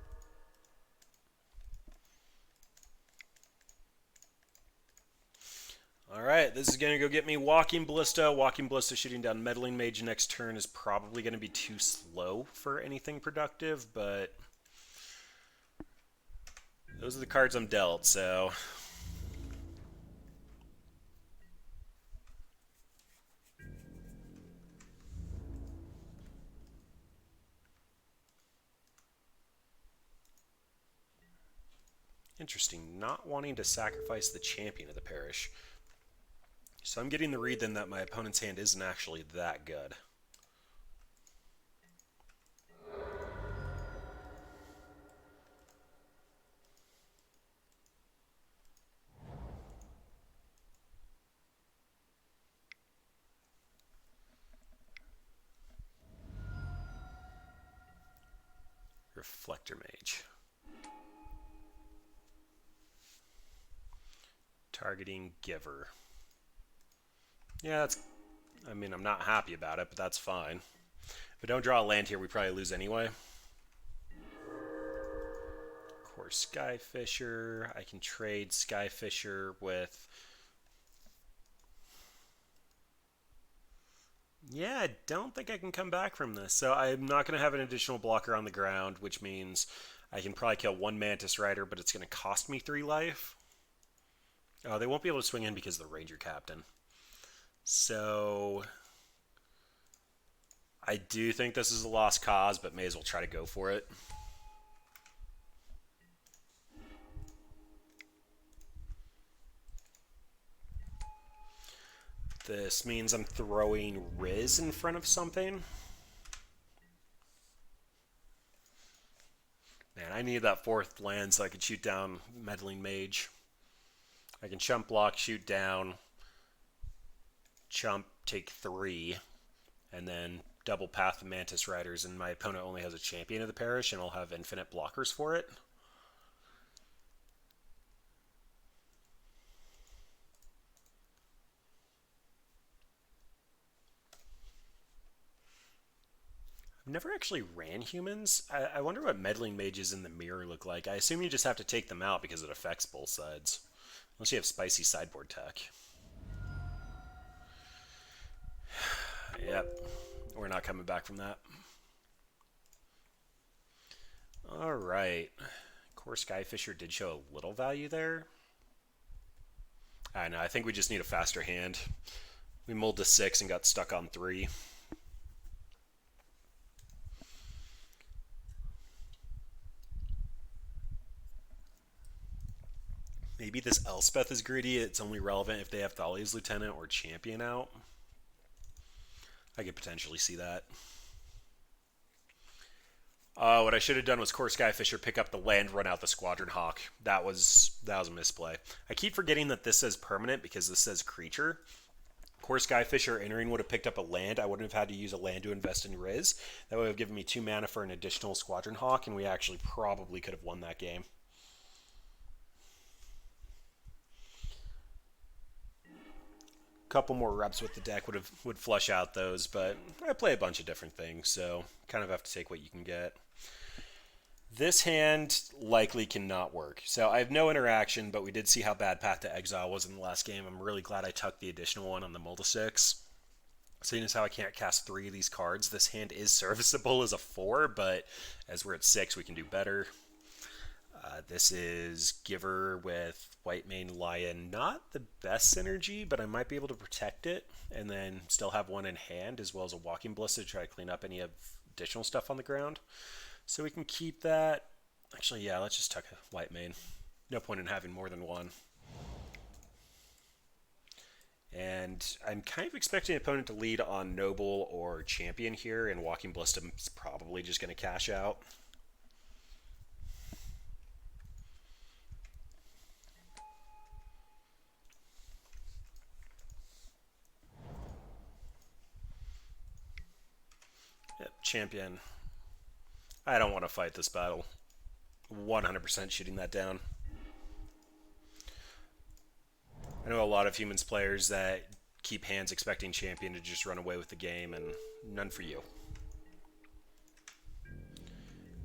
Alright, this is going to go get me Walking Ballista. Walking Ballista shooting down Meddling Mage next turn is probably going to be too slow for anything productive, but those are the cards I'm dealt, so... Interesting, not wanting to sacrifice the champion of the parish. So I'm getting the read then that my opponent's hand isn't actually that good. Reflector Mage. Targeting Giver. Yeah, that's... I mean, I'm not happy about it, but that's fine. If we don't draw a land here, we probably lose anyway. Of course, Skyfisher. I can trade Skyfisher with... Yeah, I don't think I can come back from this. So I'm not going to have an additional blocker on the ground, which means I can probably kill one Mantis Rider, but it's going to cost me 3 life. Oh, they won't be able to swing in because of the Ranger Captain. So I do think this is a lost cause, but may as well try to go for it. This means I'm throwing Riz in front of something. Man, I need that 4th land so I can shoot down Meddling Mage. I can chump block, shoot down, chump, take 3, and then double path the Mantis Riders, and my opponent only has a champion of the parish, and I'll have infinite blockers for it. I've never actually ran humans. I wonder what Meddling Mages in the mirror look like. I assume you just have to take them out because it affects both sides. Unless you have spicy sideboard tech. Yep. We're not coming back from that. Alright. Core Skyfisher did show a little value there. I know, I think we just need a faster hand. We mulled to 6 and got stuck on 3. Maybe this Elspeth is greedy. It's only relevant if they have Thalia's Lieutenant or Champion out. I could potentially see that. What I should have done was Core Skyfisher, pick up the land, run out the Squadron Hawk. That was a misplay. I keep forgetting that this says permanent because this says creature. Core Skyfisher entering would have picked up a land. I wouldn't have had to use a land to invest in Riz. That would have given me 2 mana for an additional Squadron Hawk, and we actually probably could have won that game. Couple more reps with the deck would flush out those, but I play a bunch of different things, so kind of have to take what you can get. This hand likely cannot work. So I have no interaction, but we did see how bad Path to Exile was in the last game. I'm really glad I tucked the additional one on the Multi 6. Seeing as how I can't cast 3 of these cards, this hand is serviceable as a 4, but as we're at 6, we can do better. This is Giver with White Mane Lion. Not the best synergy, but I might be able to protect it and then still have one in hand, as well as a Walking Ballista to try to clean up any additional stuff on the ground. So we can keep that. Actually, yeah, let's just tuck a White Mane. No point in having more than one. And I'm kind of expecting an opponent to lead on Noble or Champion here, and Walking Ballista is probably just going to cash out. Yep, Champion. I don't want to fight this battle. 100% shooting that down. I know a lot of Humans players that keep hands expecting Champion to just run away with the game, and none for you.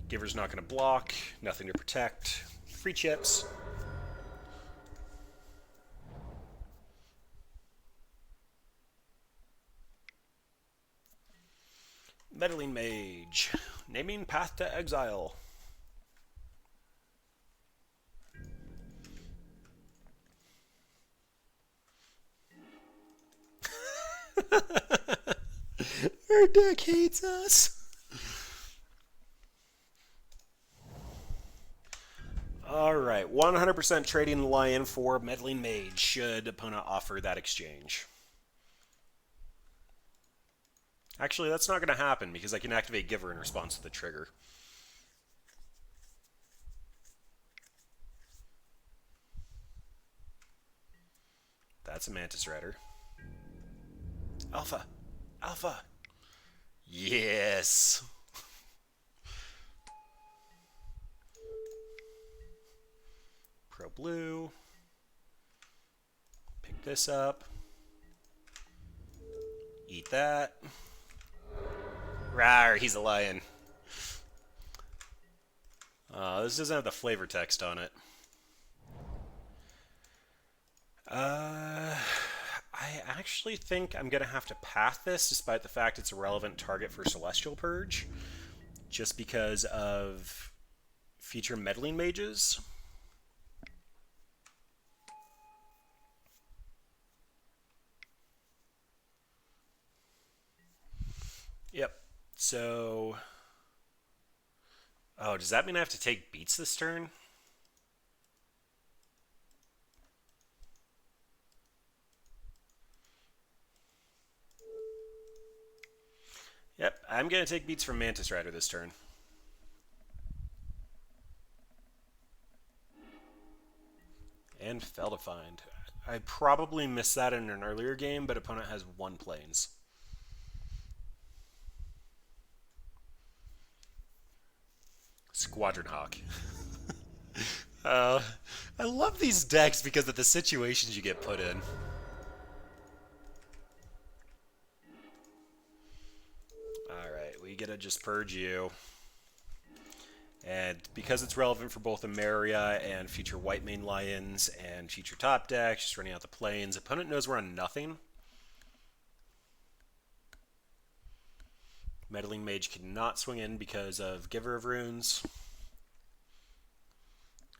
Giver's not going to block, nothing to protect. Free chips. Meddling Mage. Naming Path to Exile. Our deck hates us. Alright, 100% trading Lion for Meddling Mage should opponent offer that exchange. Actually, that's not going to happen because I can activate Giver in response to the trigger. That's a Mantis Rider. Alpha! Alpha! Yes! Pro Blue. Pick this up. Eat that. Rawr, he's a lion. This doesn't have the flavor text on it. I actually think I'm going to have to path this, despite the fact it's a relevant target for Celestial Purge, just because of future Meddling Mages. Yep. So... Oh, does that mean I have to take beats this turn? Yep, I'm going to take beats from Mantis Rider this turn. And Fell to Find. I probably missed that in an earlier game, but opponent has 1 planes. Squadron Hawk. I love these decks because of the situations you get put in. Alright, we get to just purge you. And because it's relevant for both Emeria and future White Mane Lions and future top decks, just running out the planes, opponent knows we're on nothing. Meddling Mage cannot swing in because of Giver of Runes.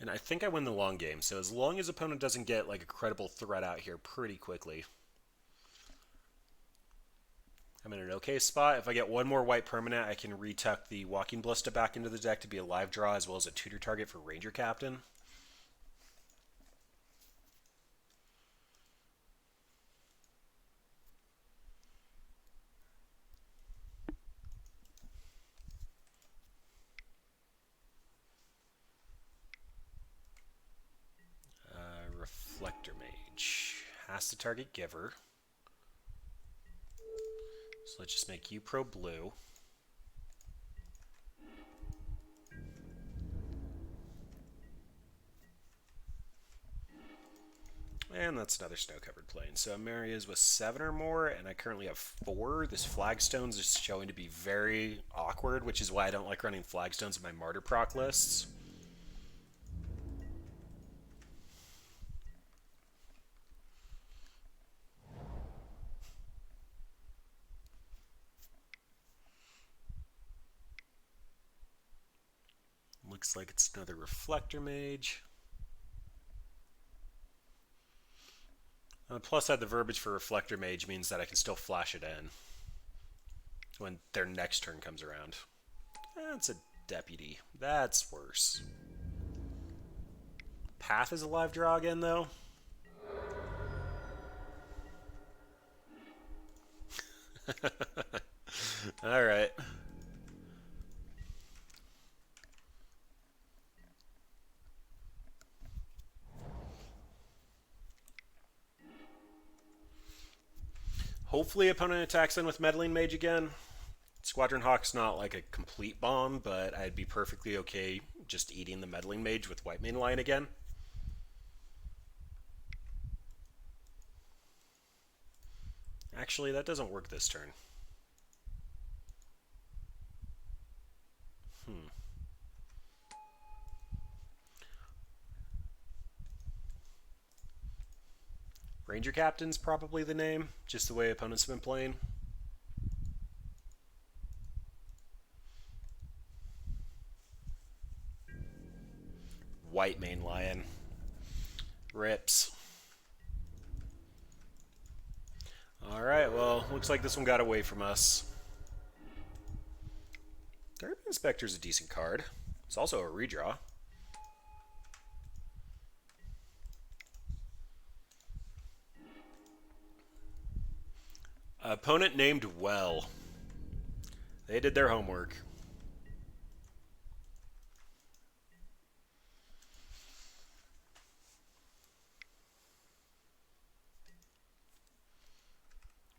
And I think I win the long game, so as long as opponent doesn't get like a credible threat out here pretty quickly, I'm in an okay spot. If I get 1 more white permanent, I can retuck the Walking Ballista back into the deck to be a live draw, as well as a tutor target for Ranger Captain. Reflector Mage has to target Giver. So let's just make you pro blue. And that's another snow-covered plane. So Maria's with 7 or more, and I currently have 4. This Flagstones is showing to be very awkward, which is why I don't like running Flagstones in my Martyr proc lists. Looks like it's another Reflector Mage. Plus, the verbiage for Reflector Mage means that I can still flash it in when their next turn comes around. That's a Deputy. That's worse. Path is a live draw again, though. All right. Hopefully, opponent attacks in with Meddling Mage again. Squadron Hawk's not like a complete bomb, but I'd be perfectly okay just eating the Meddling Mage with White Main Lion again. Actually, that doesn't work this turn. Hmm. Ranger Captain's probably the name, just the way opponents have been playing. White Main Lion. Rips. Alright, well, looks like this one got away from us. Therapy Inspector's a decent card. It's also a redraw. Opponent named Well. They did their homework.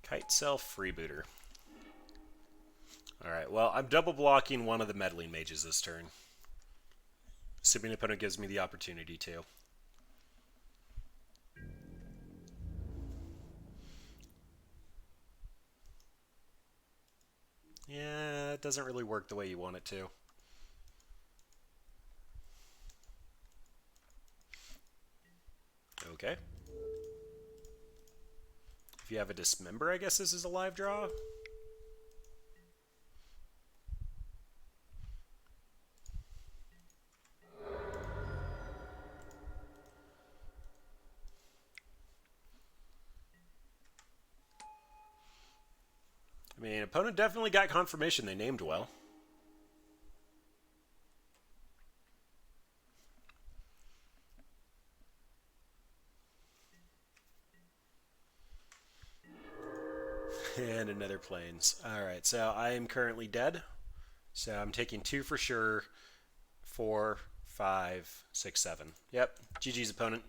Kite Self Freebooter. Alright, well, I'm double blocking one of the Meddling Mages this turn. Assuming the opponent gives me the opportunity to. Yeah, it doesn't really work the way you want it to. Okay. If you have a Dismember, I guess this is a live draw. I mean, opponent definitely got confirmation they named well. And another Plains. Alright, so I am currently dead. So I'm taking 2 for sure. 4, 5, 6, 7. Yep, GG's opponent.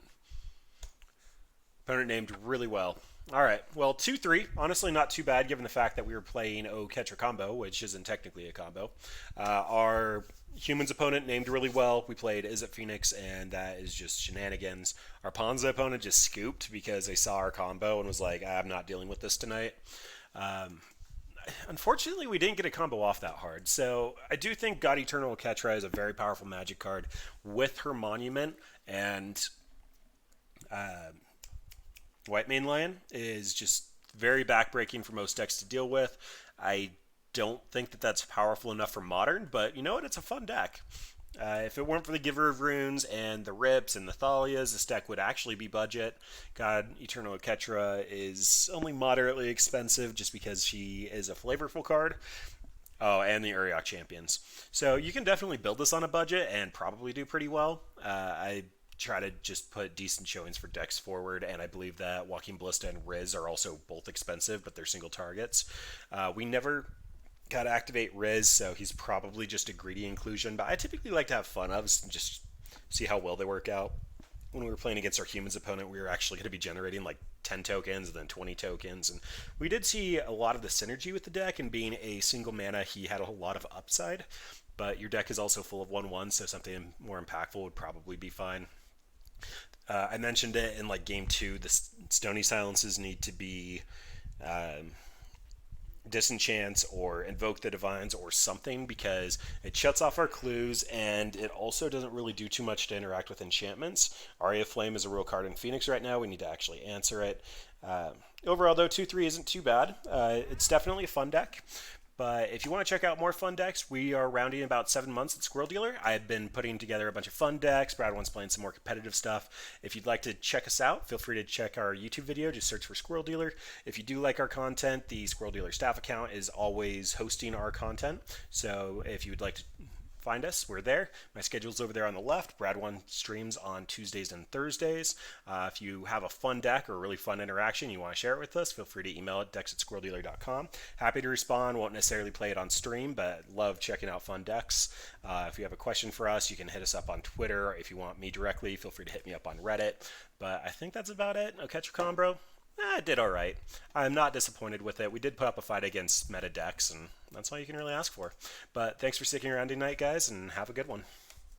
Opponent named really well. All right, well, 2-3. Honestly, not too bad given the fact that we were playing Oketra Combo, which isn't technically a combo. Our humans opponent named really well. We played Is It Phoenix, and that is just shenanigans. Our Ponza opponent just scooped because they saw our combo and was like, I'm not dealing with this tonight. Unfortunately, we didn't get a combo off that hard. So I do think God Eternal Oketra is a very powerful magic card with her monument, and White Main Lion is just very backbreaking for most decks to deal with. I don't think that that's powerful enough for Modern, but you know what? It's a fun deck. If it weren't for the Giver of Runes and the Rips and the Thalias, this deck would actually be budget. God Eternal Oketra is only moderately expensive just because she is a flavorful card. Oh, and the Uriok Champions. So you can definitely build this on a budget and probably do pretty well. I try to just put decent showings for decks forward, and I believe that Walking Ballista and Riz are also both expensive, but they're single targets. We never got to activate Riz, so he's probably just a greedy inclusion, but I typically like to have fun of and just see how well they work out. When we were playing against our humans opponent, we were actually going to be generating like 10 tokens and then 20 tokens, and we did see a lot of the synergy with the deck, and being a single mana, he had a whole lot of upside, but your deck is also full of 1/1, so something more impactful would probably be fine. I mentioned it in like game 2, the Stony Silences need to be Disenchants or Invoke the Divines or something, because it shuts off our clues and it also doesn't really do too much to interact with enchantments. Aria of Flame is a real card in Phoenix right now. We need to actually answer it. Overall, though, 2-3 isn't too bad. It's definitely a fun deck. But if you want to check out more fun decks, we are rounding about 7 months at Squirrel Dealer. I've been putting together a bunch of fun decks. Brad wants playing some more competitive stuff. If you'd like to check us out, feel free to check our YouTube video. Just search for Squirrel Dealer. If you do like our content, the Squirrel Dealer staff account is always hosting our content. So if you would like to find us. We're there. My schedule's over there on the left. Brad One streams on Tuesdays and Thursdays. If you have a fun deck or a really fun interaction, you want to share it with us, feel free to email it decks@squirreldealer.com. Happy to respond. Won't necessarily play it on stream, but love checking out fun decks. If you have a question for us, you can hit us up on Twitter. If you want me directly, feel free to hit me up on Reddit. But I think that's about it. Oketra Combo. It did all right. I'm not disappointed with it. We did put up a fight against meta decks, and that's all you can really ask for. But thanks for sticking around tonight, guys, and have a good one.